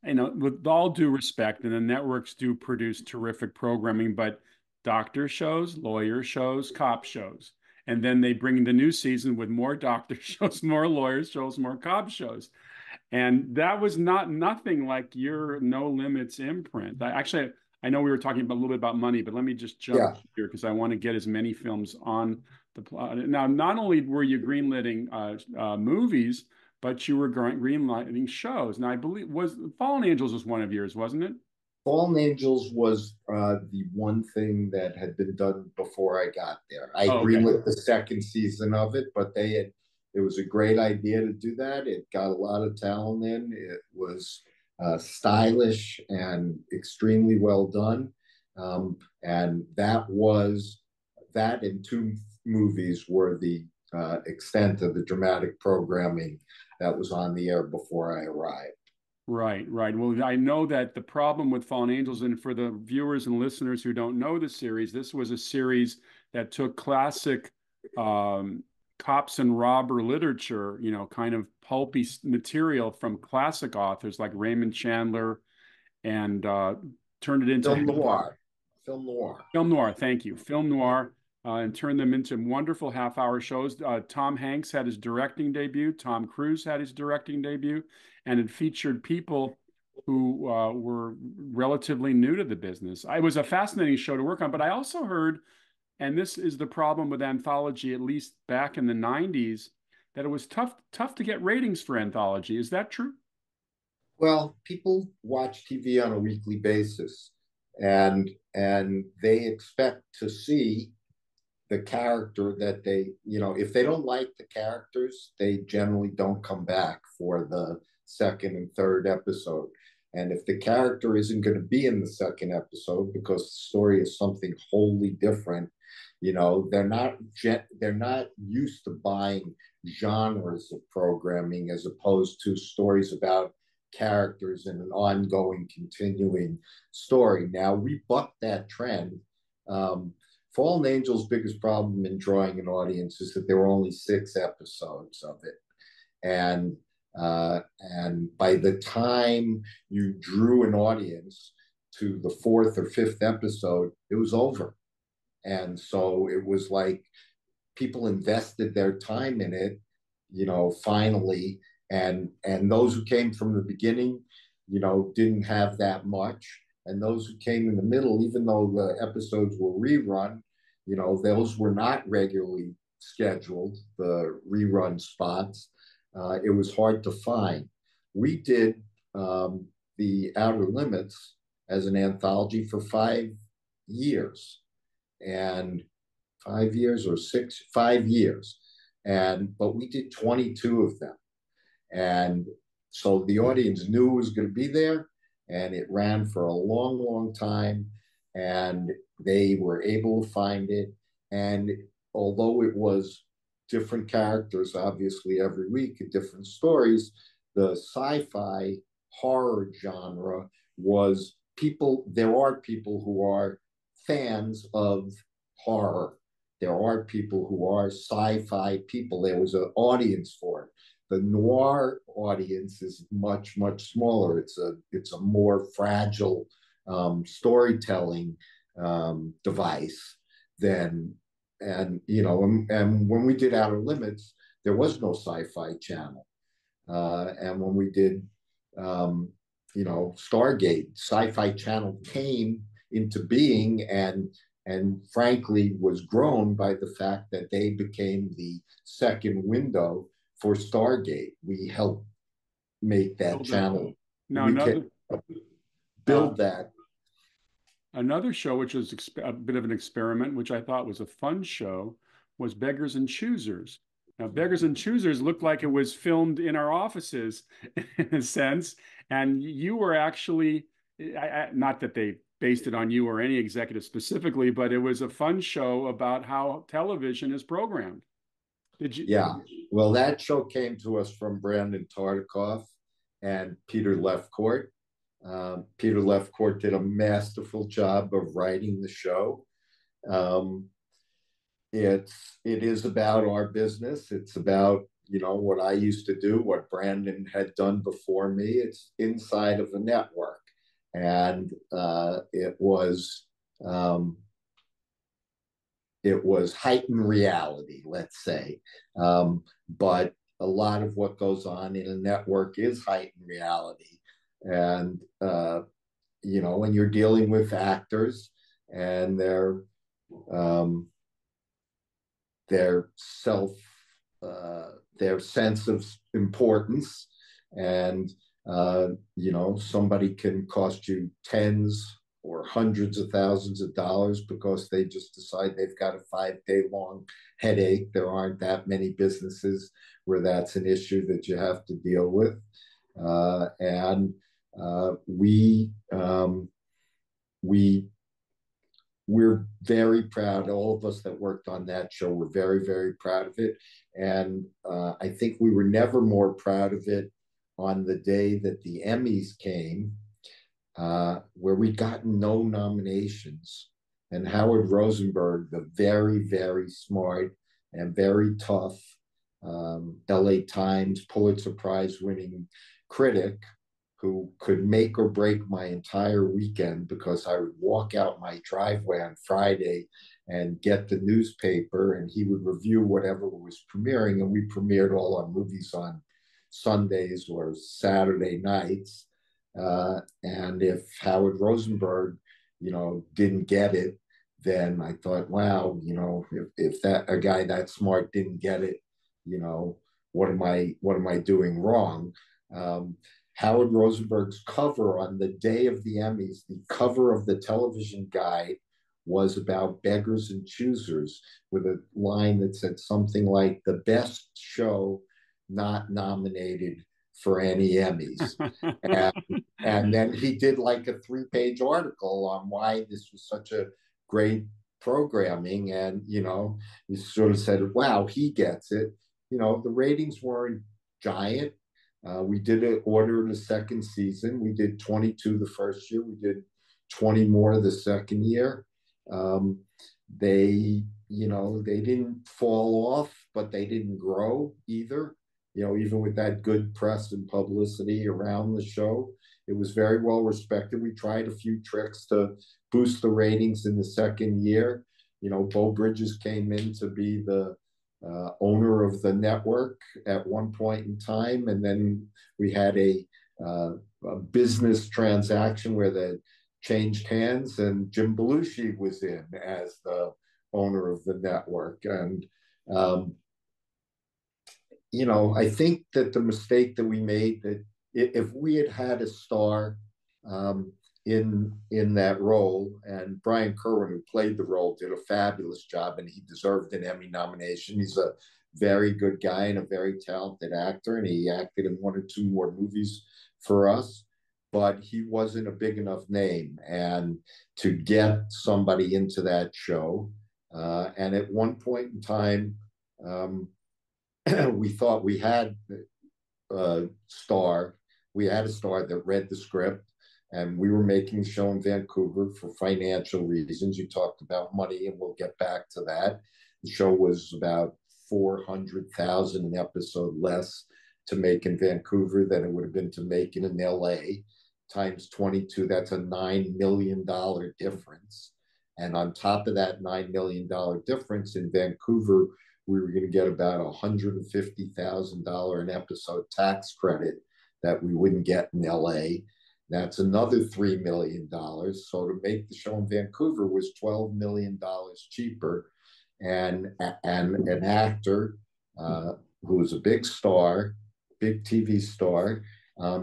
with all due respect, and the networks do produce terrific programming, but doctor shows, lawyer shows, cop shows. And then they bring the new season with more doctor shows, more lawyer shows, more cop shows. And that was nothing like your No Limits imprint. I know we were talking about a little bit about money, but let me just jump yeah, here because I want to get as many films on Now, not only were you greenlighting movies, but you were greenlighting shows. Now, I believe was Fallen Angels was one of yours, wasn't it? Fallen Angels was the one thing that had been done before I got there. I Oh, okay. greenlit the second season of it, but it was a great idea to do that. It got a lot of talent in. It was stylish and extremely well done. And that in two movies were the extent of the dramatic programming that was on the air before I arrived. Right, right. Well, I know that the problem with Fallen Angels, and for the viewers and listeners who don't know the series, this was a series that took classic um, cops and robber literature, kind of pulpy material from classic authors like Raymond Chandler, and turned it into Film noir. Film noir. film noir. Thank you, film noir, and turned them into wonderful half-hour shows. Tom Hanks had his directing debut. Tom Cruise had his directing debut, and it featured people who were relatively new to the business. It was a fascinating show to work on, but I also heard, and this is the problem with anthology, at least back in the '90s, that it was tough to get ratings for anthology. Is that true? Well, people watch TV on a weekly basis, and they expect to see the character that if they don't like the characters, they generally don't come back for the second and third episode. And if the character isn't going to be in the second episode because the story is something wholly different, they're not used to buying genres of programming as opposed to stories about characters in an ongoing, continuing story. Now we bucked that trend. Fallen Angel's biggest problem in drawing an audience is that there were only 6 episodes of it, and by the time you drew an audience to the fourth or fifth episode, it was over, and so it was like people invested their time in it, finally, and those who came from the beginning, didn't have that much, and those who came in the middle, even though the episodes were rerun, those were not regularly scheduled, the rerun spots. It was hard to find. We did the Outer Limits as an anthology for 5 years, and 5 years or 5 years, but we did 22 of them, and so the audience knew it was going to be there, and it ran for a long, long time, and they were able to find it. And although it was different characters, obviously every week, different stories, the sci-fi horror genre was people. There are people who are fans of horror. There are people who are sci-fi people. There was an audience for it. The noir audience is much, much smaller. It's a more fragile storytelling device than, and when we did Outer Limits, there was no Sci-Fi Channel, and when we did Stargate, Sci-Fi Channel came into being, and frankly was grown by the fact that they became the second window for Stargate. We helped make that channel. Now, We can uh, build that. another show, which was a bit of an experiment, which I thought was a fun show, was Beggars and Choosers. Now, Beggars and Choosers looked like it was filmed in our offices in a sense, and you were actually, not that they based it on you or any executive specifically, but it was a fun show about how television is programmed. Did you? Yeah. Well, that show came to us from Brandon Tartikoff and Peter Lefcourt. Peter Lefcourt did a masterful job of writing the show. Um, it is about our business. It's about what I used to do, what Brandon had done before me. It's inside of a network, and um, it was heightened reality, let's say. But a lot of what goes on in a network is heightened reality. And, when you're dealing with actors and um, their self, their sense of importance, and somebody can cost you tens or hundreds of thousands of dollars because they just decide they've got a 5 day long headache. There aren't that many businesses where that's an issue that you have to deal with. And we we're very proud. All of us that worked on that show were very, very proud of it. And I think we were never more proud of it on the day that the Emmys came, where we'd gotten no nominations. And Howard Rosenberg, the very, very smart and very tough LA Times Pulitzer Prize winning critic, who could make or break my entire weekend, because I would walk out my driveway on Friday and get the newspaper, and he would review whatever was premiering. And we premiered all our movies on Sundays or Saturday nights. And if Howard Rosenberg, didn't get it, then I thought, wow, if that a guy that smart didn't get it, what am I doing wrong? Howard Rosenberg's cover on the day of the Emmys, the cover of the television guide, was about beggars and choosers, with a line that said something like, "The best show not nominated for any Emmys." and, and then he did like a 3-page article on why this was such a great programming. And he sort of said, wow, he gets it. The ratings weren't giant. We did order the second season. We did 22 the first year. We did 20 more the second year. They didn't fall off, but they didn't grow either. Even with that good press and publicity around the show, it was very well respected. We tried a few tricks to boost the ratings in the second year. Bo Bridges came in to be the owner of the network at one point in time, and then we had a business transaction where they changed hands, and Jim Belushi was in as the owner of the network. And I think that the mistake that we made, that if we had had a star in that role, and Brian Kerwin, who played the role, did a fabulous job, and he deserved an Emmy nomination. He's a very good guy and a very talented actor, and he acted in 1 or 2 more movies for us, but he wasn't a big enough name. And to get somebody into that show, and at one point in time, we thought we had a star. We had a star that read the script, and we were making the show in Vancouver for financial reasons. You talked about money, and we'll get back to that. The show was about $400,000 an episode less to make in Vancouver than it would have been to make it in LA. Times 22, that's a $9 million difference. And on top of that $9 million difference, in Vancouver, we were going to get about $150,000 an episode tax credit that we wouldn't get in LA. That's another $3 million. So to make the show in Vancouver was $12 million cheaper. And an actor who was a big star, big TV star,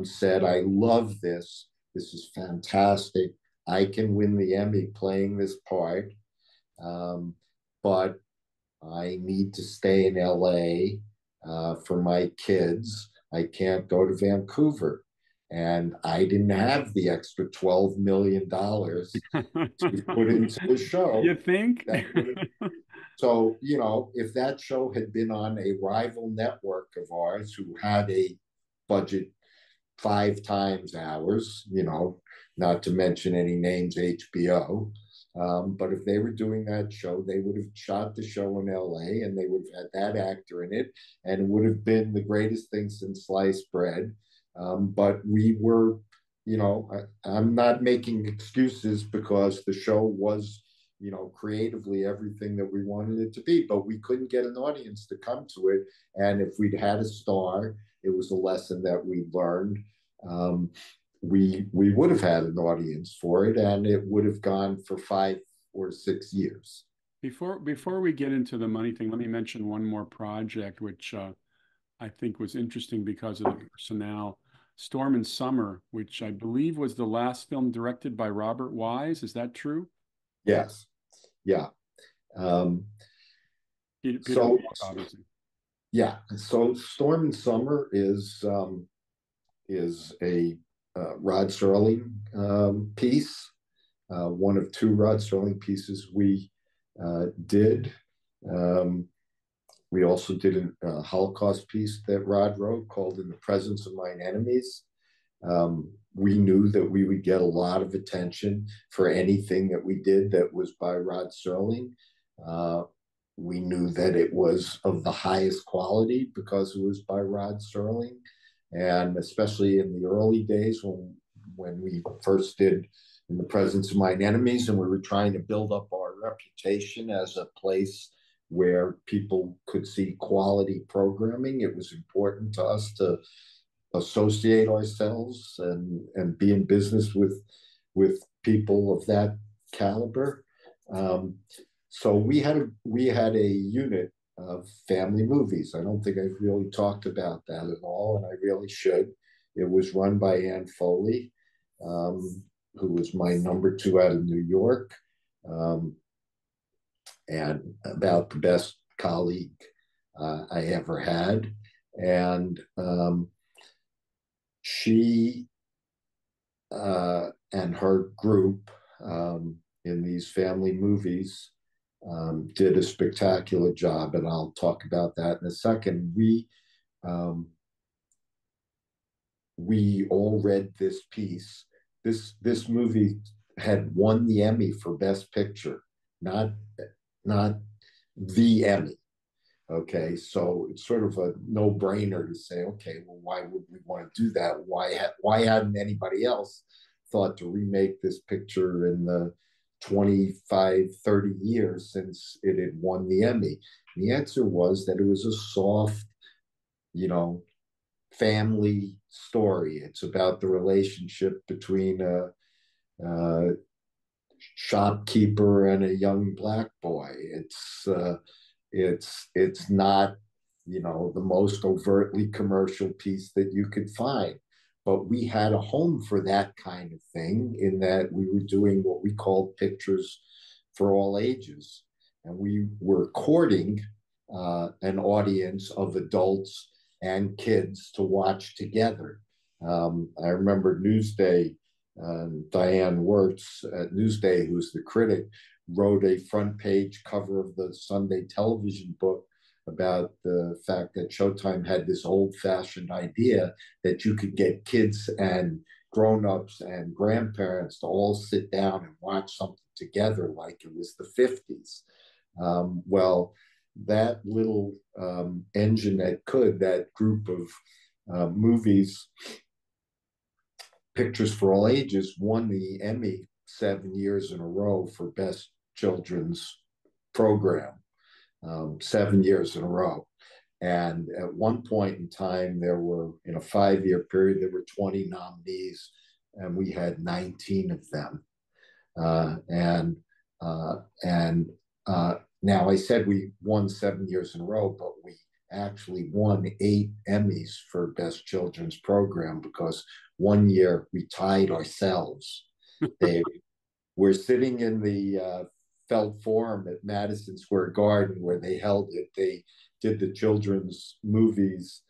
said, I love this. This is fantastic. I can win the Emmy playing this part. But I need to stay in LA for my kids. I can't go to Vancouver. And I didn't have the extra $12 million to put into the show. You think? So, if that show had been on a rival network of ours who had a budget 5 times ours, not to mention any names, HBO. But if they were doing that show, they would have shot the show in LA, and they would have had that actor in it, and it would have been the greatest thing since sliced bread. But we were, I'm not making excuses, because the show was, creatively everything that we wanted it to be, but we couldn't get an audience to come to it. And if we'd had a star, it was a lesson that we learned. We would have had an audience for it, and it would have gone for 5 or 6 years. Before we get into the money thing, let me mention one more project which I think was interesting because of the personnel. Storm and Summer, which I believe was the last film directed by Robert Wise. Is that true? Yes, yeah. Um, Peter so Falk, obviously. yeah, so Storm and Summer is a Rod Serling piece, one of two Rod Serling pieces we did. Um, we also did a Holocaust piece that Rod wrote called "In the Presence of Mine Enemies." We knew that we would get a lot of attention for anything that we did that was by Rod Serling. Uh, we knew that it was of the highest quality because it was by Rod Serling, and especially in the early days when we first did In the Presence of Mine Enemies, and we were trying to build up our reputation as a place where people could see quality programming. It was important to us to associate ourselves and be in business with people of that caliber. Um, so we had a unit of family movies. I don't think I've really talked about that at all, and I really should. It was run by Ann Foley, who was my number two out of New York, um, and about the best colleague I ever had. And she and her group in these family movies did a spectacular job, and I'll talk about that in a second. Um, we all read this piece. This movie had won the Emmy for Best Picture, not not the Emmy. Okay, so it's sort of a no-brainer to say, okay, well, why would we want to do that? Why hadn't anybody else thought to remake this picture in the 25, 30 years since it had won the Emmy? The answer was that it was a soft, you know, family story. It's about the relationship between a shopkeeper and a young black boy. It's not, the most overtly commercial piece that you could find, but we had a home for that kind of thing in that we were doing what we called pictures for all ages, and we were courting an audience of adults and kids to watch together. I remember Newsday, Diane Wirtz at Newsday, who's the critic, wrote a front page cover of the Sunday television book about the fact that Showtime had this old fashioned idea that you could get kids and grown-ups and grandparents to all sit down and watch something together like it was the 50s. Well, that little engine that group of movies, Pictures for All Ages, won the Emmy 7 years in a row for Best Children's Program, 7 years in a row. And at one point in time, there were, in a 5 year period, there were 20 nominees, and we had 19 of them. And now I said we won 7 years in a row, but we actually won 8 Emmys for Best Children's Program because one year we tied ourselves. They were sitting in the Felt Forum at Madison Square Garden where they held it. They did the children's movies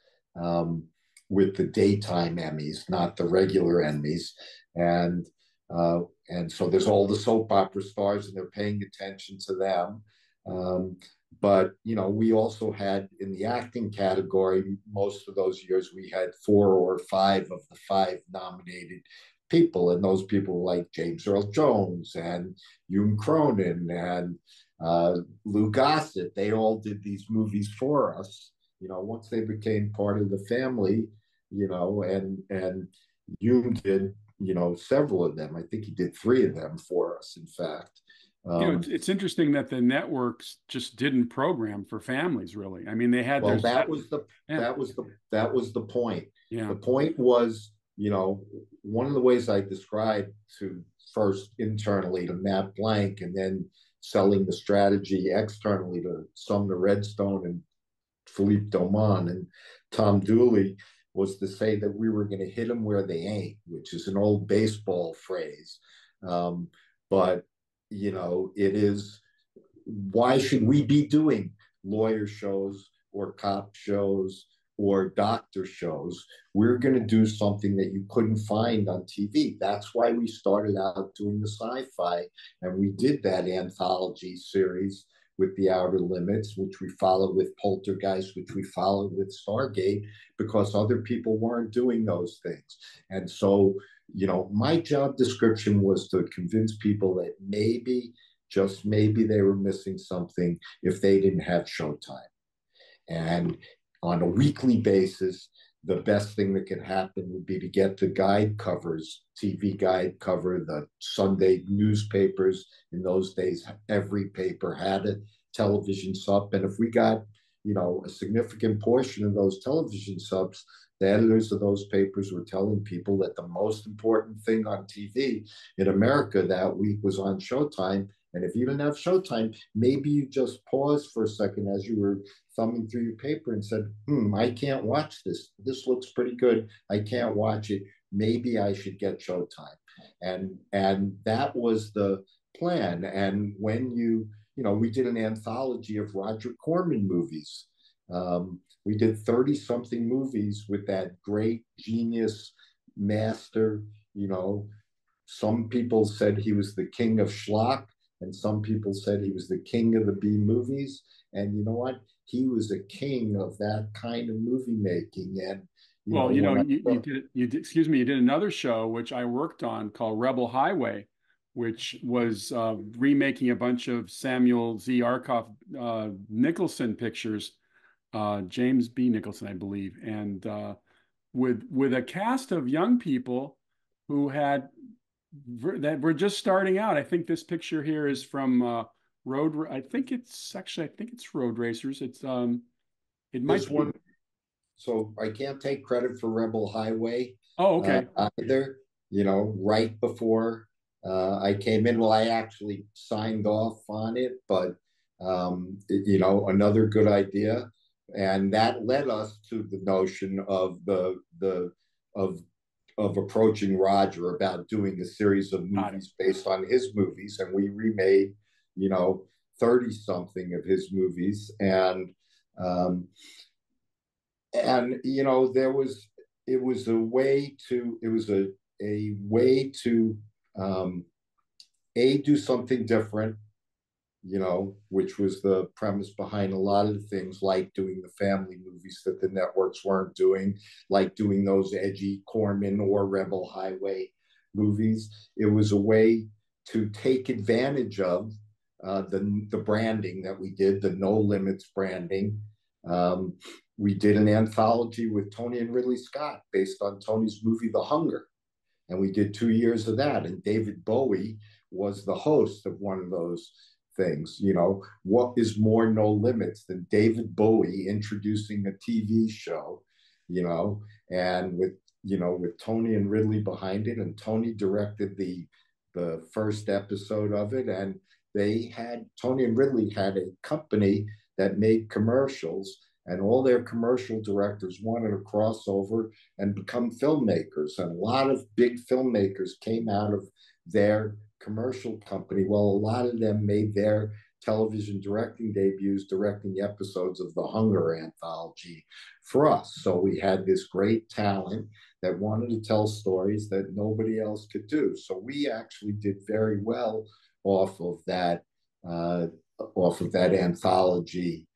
with the daytime Emmys, not the regular Emmys, and and so there's all the soap opera stars, and they're paying attention to them. But we also had in the acting category, most of those years we had 4 or 5 of the 5 nominated people, and those people like James Earl Jones and Hume Cronin and Lou Gossett. They all did these movies for us. Once they became part of the family, and Hume did several of them. I think he did 3 of them for us, in fact. It's interesting that the networks just didn't program for families, really. I mean, they had Well, their that set. was the Yeah, that was the point. yeah. The point was, one of the ways I described to first internally to Matt Blank and then selling the strategy externally to Sumner Redstone and Philippe Doman and Tom Dooley, was to say that we were going to hit them where they ain't, which is an old baseball phrase. Um, but, it is, why should we be doing lawyer shows or cop shows or doctor shows? We're going to do something that you couldn't find on TV. That's why we started out doing the sci-fi, and we did that anthology series with The Outer Limits, which we followed with Poltergeist, which we followed with Stargate, because other people weren't doing those things. And so, my job description was to convince people that maybe, just maybe, they were missing something if they didn't have Showtime. And on a weekly basis, the best thing that could happen would be to get the guide covers, TV guide cover, the Sunday newspapers. In those days, every paper had a television sub. And if we got, a significant portion of those television subs, the editors of those papers were telling people that the most important thing on TV in America that week was on Showtime. And if you didn't have Showtime, maybe you just paused for a second as you were thumbing through your paper and said, I can't watch this. This looks pretty good. I can't watch it. Maybe I should get Showtime. And that was the plan. And when we did an anthology of Roger Corman movies. We did 30 something movies with that great genius master. Some people said he was the king of schlock, and some people said he was the king of the B movies. And you know what? He was a king of that kind of movie making. And Well, excuse me, you did another show which I worked on called Rebel Highway, which was remaking a bunch of Samuel Z. Arkoff Nicholson pictures, James B. Nicholson, I believe, and with a cast of young people who had that were just starting out. I think this picture here is from Road. I think it's Road Racers. It might this be. one, so I can't take credit for Rebel Highway Oh, okay. either. Right before I came in, well, I actually signed off on it, but another good idea, and that led us to the notion of approaching Roger about doing a series of Got it. movies based on his movies, and we remade, 30 something of his movies, um, there was it was a way to it was a way to do something different, which was the premise behind a lot of the things, like doing the family movies that the networks weren't doing, like doing those edgy Corman or Rebel Highway movies. It was a way to take advantage of the branding that we did, the No Limits branding. We did an anthology with Tony and Ridley Scott based on Tony's movie The Hunger, and we did 2 years of that. And David Bowie was the host of one of those things. What is more No Limits than David Bowie introducing a TV show, and with Tony and Ridley behind it, and Tony directed the first episode of it, and Tony and Ridley had a company that made commercials, and all their commercial directors wanted to cross over and become filmmakers. And a lot of big filmmakers came out of their commercial company. Well, a lot of them made their television directing debuts directing episodes of the Hunger anthology for us. So we had this great talent that wanted to tell stories that nobody else could do. So we actually did very well off of that anthology.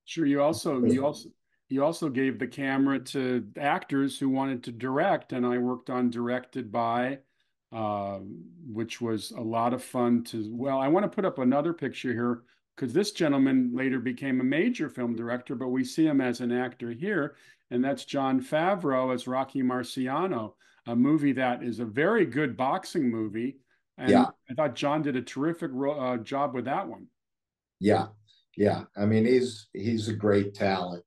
Sure. You also gave the camera to actors who wanted to direct, and I worked on Directed By, which was a lot of fun to. Well, I want to put up another picture here because this gentleman later became a major film director, but we see him as an actor here, and that's Jon Favreau as Rocky Marciano, a movie that is a very good boxing movie, and Yeah, I thought John did a terrific job with that one. yeah, yeah. I mean, he's a great talent,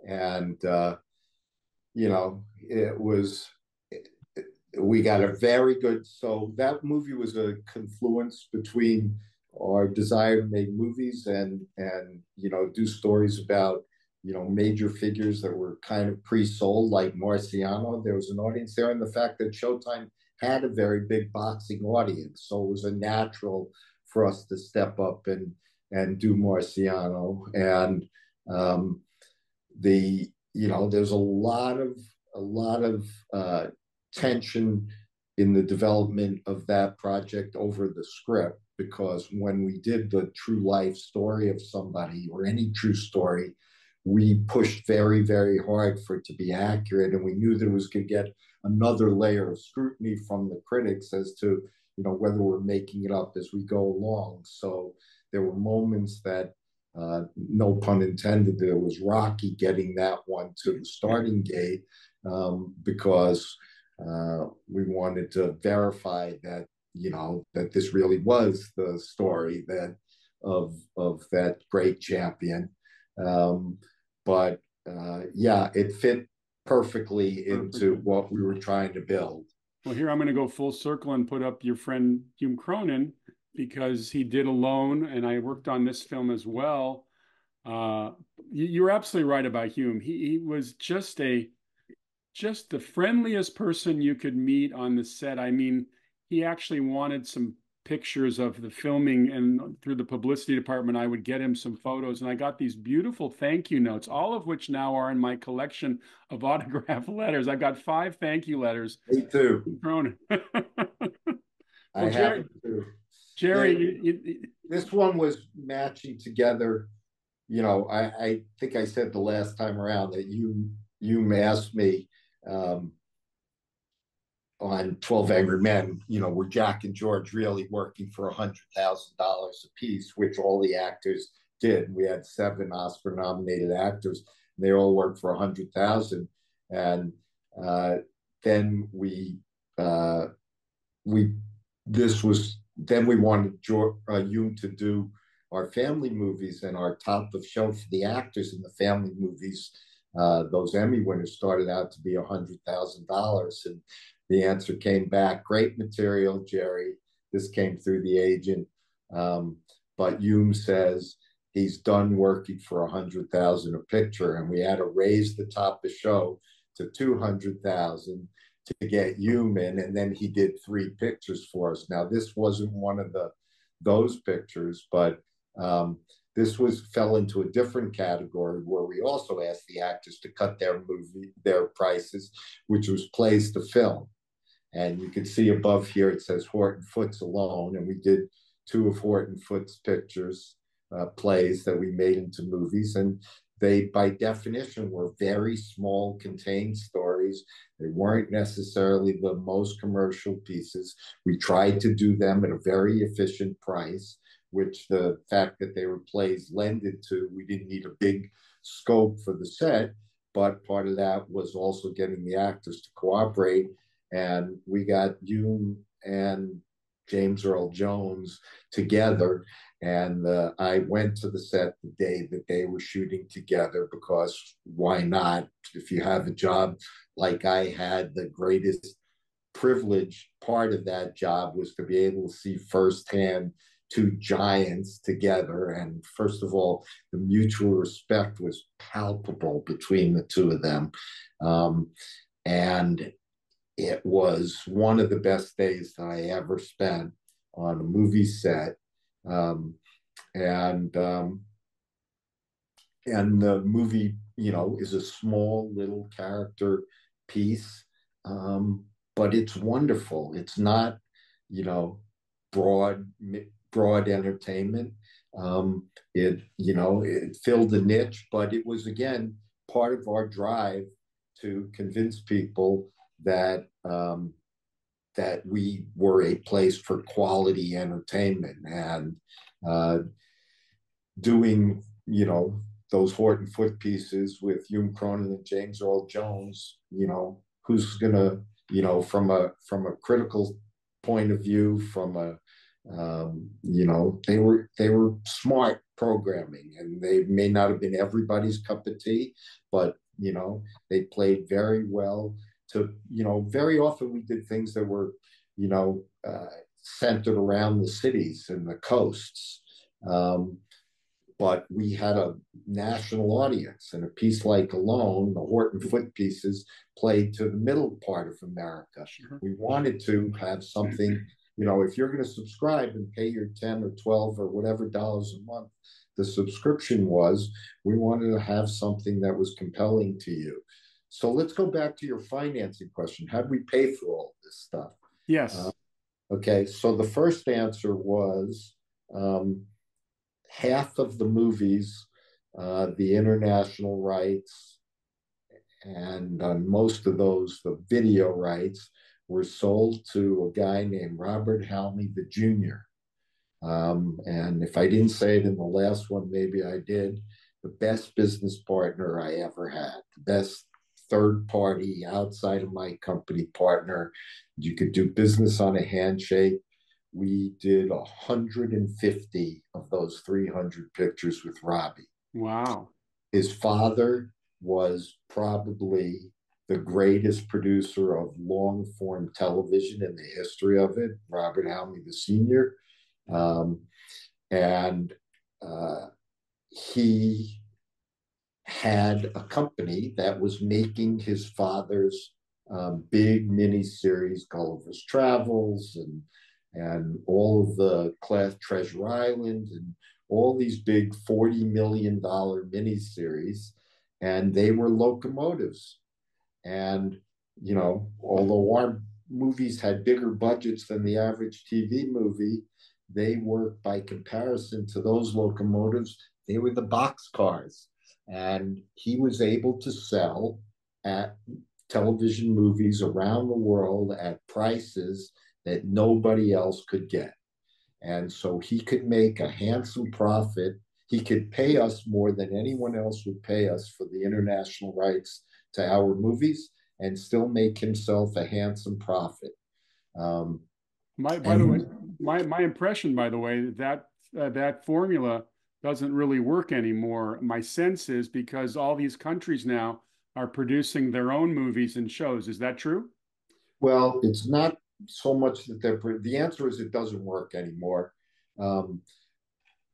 and it was we got a very good. So that movie was a confluence between our desire to make movies and do stories about major figures that were kind of pre-sold, like Marciano. There was an audience there, and the fact that Showtime had a very big boxing audience, so it was a natural for us to step up and do Marciano. And um, there's a lot of tension in the development of that project over the script, because when we did the true life story of somebody or any true story, we pushed very, very hard for it to be accurate, and we knew that it was going to get another layer of scrutiny from the critics as to whether we're making it up as we go along. So there were moments that, no pun intended, there was rocky getting that one to the starting gate, because we wanted to verify that that this really was the story that of that great champion. But yeah, it fit perfectly into what we were trying to build. Well, here I'm going to go full circle and put up your friend Hume Cronin, because he did Alone, and I worked on this film as well. Uh, you're absolutely right about Hume. He was just the friendliest person you could meet on the set. I mean, he actually wanted some pictures of the filming, and through the publicity department, I would get him some photos, and I got these beautiful thank you notes, all of which now are in my collection of autograph letters. I've got 5 thank you letters. Me too. Cronin. I Well, have Jerry, to. This one was matching together. I think I said the last time around that you asked me, on 12 Angry Men, were Jack and George really working for $100,000 a piece, which all the actors did. We had 7 Oscar nominated actors. And they all worked for 100,000. And then we wanted Yoon to do our family movies, and our top of show for the actors in the family movies, those Emmy winners, started out to be $100,000. And the answer came back: great material, Jerry. This came through the agent. But Yoon says he's done working for 100,000 a picture, and we had to raise the top of show to 200,000 to get Yoon in, and then he did 3 pictures for us. Now, this wasn't one of those pictures, but this fell into a different category where we also asked the actors to cut their prices, which was plays to film. And you can see above here it says Horton Foote's Alone, and we did 2 of Horton Foote's pictures, plays that we made into movies, and they, by definition, were very small, contained stories. They weren't necessarily the most commercial pieces. We tried to do them at a very efficient price, which the fact that they were plays lended to. We didn't need a big scope for the set, but part of that was also getting the actors to cooperate. And we got Yoon and James Earl Jones together, and I went to the set the day that they were shooting together, because why not? If you have a job like I had, the greatest privilege part of that job was to be able to see firsthand 2 giants together. And first of all, the mutual respect was palpable between the 2 of them. And it was one of the best days that I ever spent on a movie set. And the movie, is a small little character piece, but it's wonderful. It's not, broad entertainment. It filled the niche, but it was, again, part of our drive to convince people that that we were a place for quality entertainment. And doing, those Horton Foote pieces with Hume Cronin and James Earl Jones, who's gonna, from a critical point of view, from a they were smart programming, and they may not have been everybody's cup of tea, but they played very well. To very often we did things that were centered around the cities and the coasts. Um, but we had a national audience, and a piece like Alone, the Horton Foot pieces, played to the middle part of America. Sure. We wanted to have something, if you're going to subscribe and pay your 10 or 12 or whatever dollars a month the subscription was, we wanted to have something that was compelling to you. So let's go back to your financing question. How do we pay for all this stuff? Uh, Yes. okay, so the first answer was half of the movies, the international rights, and on most of those, the video rights were sold to a guy named Robert Halmy the Jr. And if I didn't say it in the last one, maybe I did. The best business partner I ever had, the best third party outside of my company partner. You could do business on a handshake. We did 150 of those 300 pictures with Robbie. Wow. His father was probably the greatest producer of long form television in the history of it, Robert Halmy the Sr. Um, and he had a company that was making his father's big mini series, Gulliver's Travels, and all of the class Treasure Island, and all these big $40 million mini series, and they were locomotives. And although our movies had bigger budgets than the average TV movie, they were, by comparison to those locomotives, they were the box cars. And he was able to sell at television movies around the world at prices that nobody else could get. And so he could make a handsome profit. He could pay us more than anyone else would pay us for the international rights to our movies and still make himself a handsome profit. Um, By the way, and my impression, by the way, that that formula doesn't really work anymore. My sense is because all these countries now are producing their own movies and shows. Is that true? Well, it's not so much that the answer is it doesn't work anymore. Um,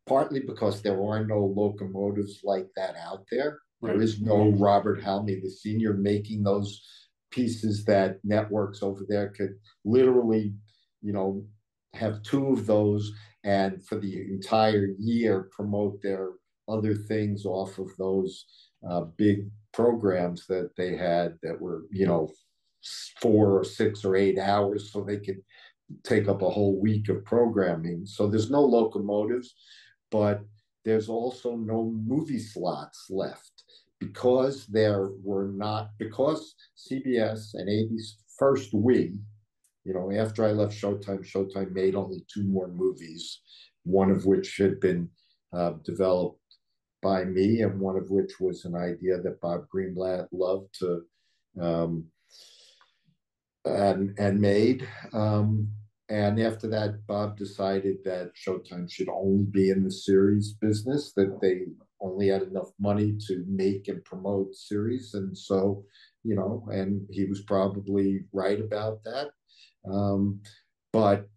Partly because there are no locomotives like that out there. There Right. is no Robert Halmy, the senior, making those pieces that networks over there could literally, you know, have two of those and for the entire year promote their other things off of those big programs that they had that were, 4 or 6 or 8 hours, so they could take up a whole week of programming. So there's no locomotives, but there's also no movie slots left because because CBS and ABC first after I left Showtime made only two more movies, one of which had been developed by me, and one of which was an idea that Bob Greenblatt loved to um, and made. And after that, Bob decided that Showtime should only be in the series business, that they only had enough money to make and promote series. And so, and he was probably right about that. But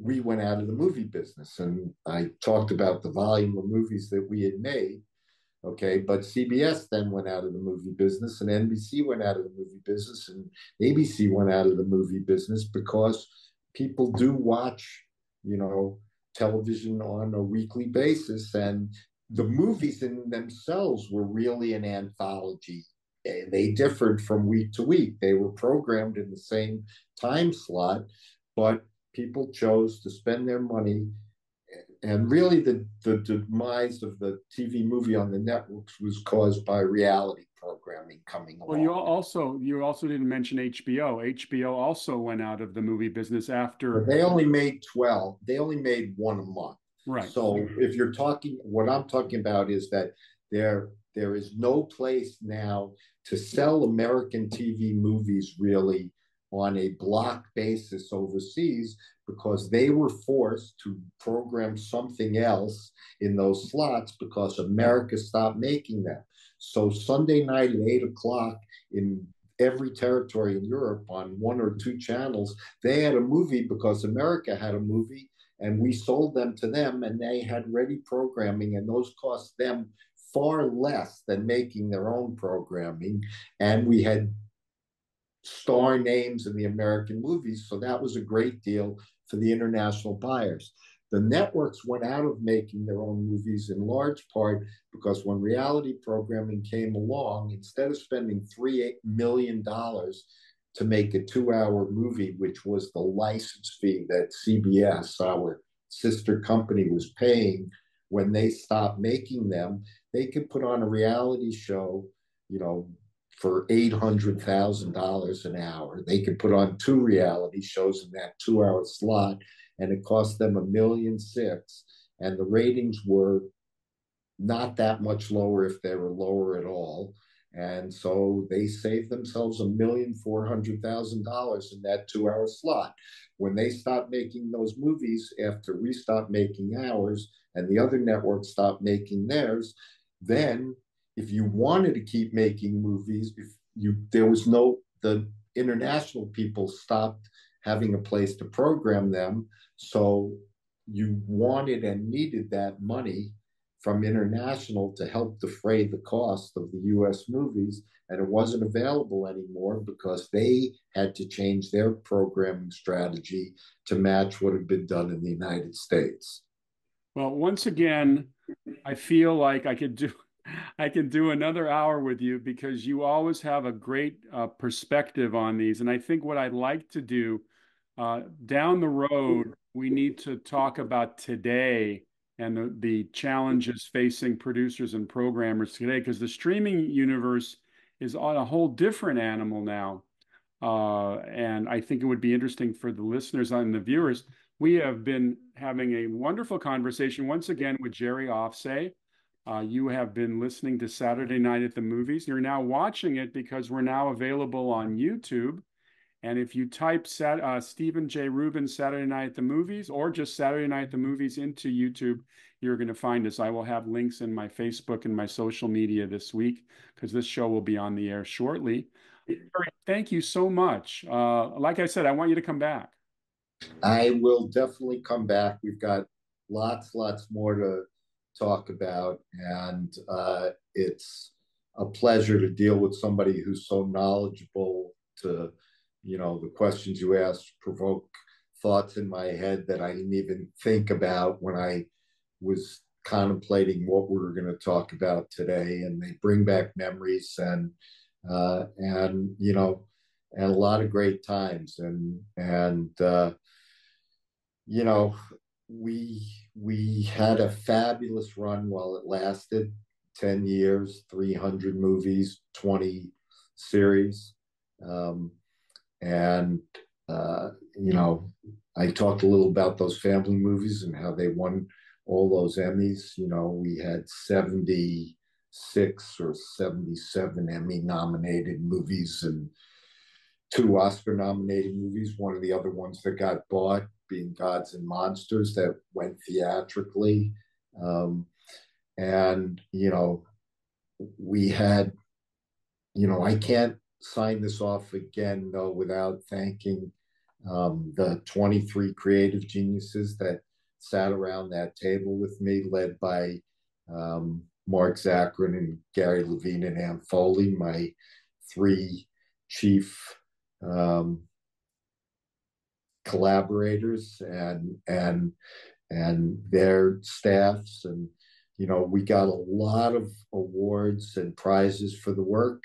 we went out of the movie business, and I talked about the volume of movies that we had made. Okay, but CBS then went out of the movie business, and NBC went out of the movie business, and ABC went out of the movie business because people do watch, television on a weekly basis, and the movies in themselves were really an anthology. They differed from week to week. They were programmed in the same time slot, but people chose to spend their money, and really the demise of the TV movie on the networks was caused by reality programming coming Well, along. you also didn't mention HBO. HBO also went out of the movie business But after. they only made 12. They only made one a month. Right. So if you're talking, what I'm talking about is that there is no place now to sell American TV movies really on a block basis overseas, because they were forced to program something else in those slots because America stopped making them. So Sunday night at 8 o'clock in every territory in Europe on one or two channels. They had a movie because America had a movie, and we sold them to them, and they had ready programming, and those cost them far less than making their own programming. And we had star names in the American movies. So that was a great deal for the international buyers. The networks went out of making their own movies in large part because when reality programming came along, instead of spending $3 million to make a 2 hour movie, which was the license fee that CBS, our sister company, was paying when they stopped making them, they could put on a reality show, you know, for $800,000 an hour. They could put on two reality shows in that 2 hour slot, and it cost them $1.6 million. And the ratings were not that much lower if they were lower at all. And so they saved themselves $1,400,000 in that 2 hour slot. When they stopped making those movies after we stopped making ours and the other networks stopped making theirs, then if you wanted to keep making movies, if you there was no the international people stopped having a place to program them. So you wanted and needed that money from international to help defray the cost of the US movies. And it wasn't available anymore because they had to change their programming strategy to match what had been done in the United States. Well, once again, I feel like I could do another hour with you because you always have a great perspective on these. And I think what I'd like to do down the road, we need to talk about today and the challenges facing producers and programmers today, because the streaming universe is on a whole different animal now. And I think it would be interesting for the listeners and the viewers. We have been having a wonderful conversation once again with Jerry Offsay. You have been listening to Saturday Night at the Movies. You're now watching it because we're now available on YouTube. And if you type Stephen J. Rubin Saturday Night at the Movies or just Saturday Night at the Movies into YouTube, you're going to find us. I will have links in my Facebook and my social media this week because this show will be on the air shortly. Thank you so much. Like I said, I want you to come back. I will definitely come back. We've got lots more to talk about, and it's a pleasure to deal with somebody who's so knowledgeable. To the questions you asked provoke thoughts in my head that I didn't even think about when I was contemplating what we were going to talk about today, and they bring back memories and a lot of great times and you know, we had a fabulous run while it lasted, 10 years, 300 movies, 20 series. Um, and, uh, you know, I talked a little about those family movies and how they won all those Emmys. We had 76 or 77 Emmy nominated movies and two Oscar nominated movies. One of the other ones that got bought being Gods and Monsters that went theatrically. Um, and, we had, I can't sign this off again, though, without thanking the 23 creative geniuses that sat around that table with me, led by Mark Zachrin and Gary Levine and Ann Foley, my three chief um, collaborators and their staffs. And we got a lot of awards and prizes for the work.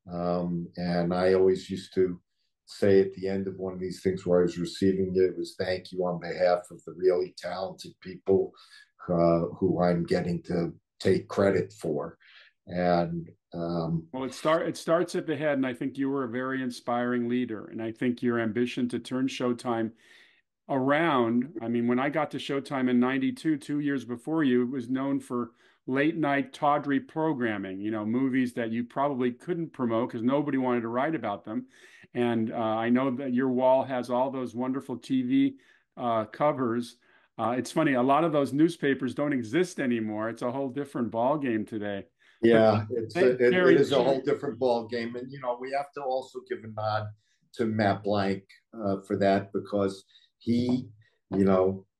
And I always used to say at the end of one of these things where I was receiving it, was thank you on behalf of the really talented people who I'm getting to take credit for. And Well, it starts at the head, and I think you were a very inspiring leader. And I think your ambition to turn Showtime around. I mean, when I got to Showtime in '92, 2 years before you, it was known for late night tawdry programming, movies that you probably couldn't promote because nobody wanted to write about them. And I know that your wall has all those wonderful TV covers. It's funny, a lot of those newspapers don't exist anymore. It's a whole different ball game today. But Yeah, it Jerry, is a whole different ball game, and we have to also give a nod to Matt Blank for that, because he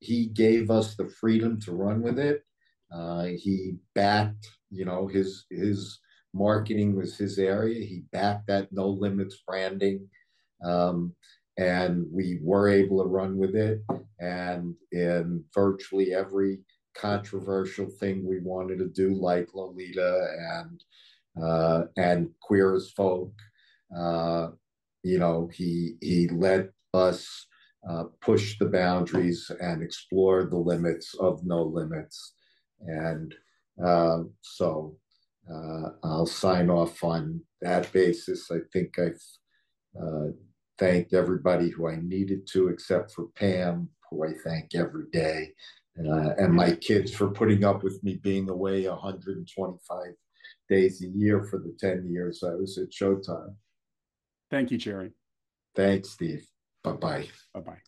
he gave us the freedom to run with it. He backed, his marketing was his area. He backed that no limits branding, um, and we were able to run with it. And in virtually every controversial thing we wanted to do, like Lolita and Queer as Folk, uh, he let us push the boundaries and explore the limits of no limits. And I'll sign off on that basis. I think I've uh, thanked everybody who I needed to, except for Pam, who I thank every day, and my kids for putting up with me being away 125 days a year for the 10 years I was at Showtime. thank you, Jerry. Thanks, Steve. Bye bye. Bye bye.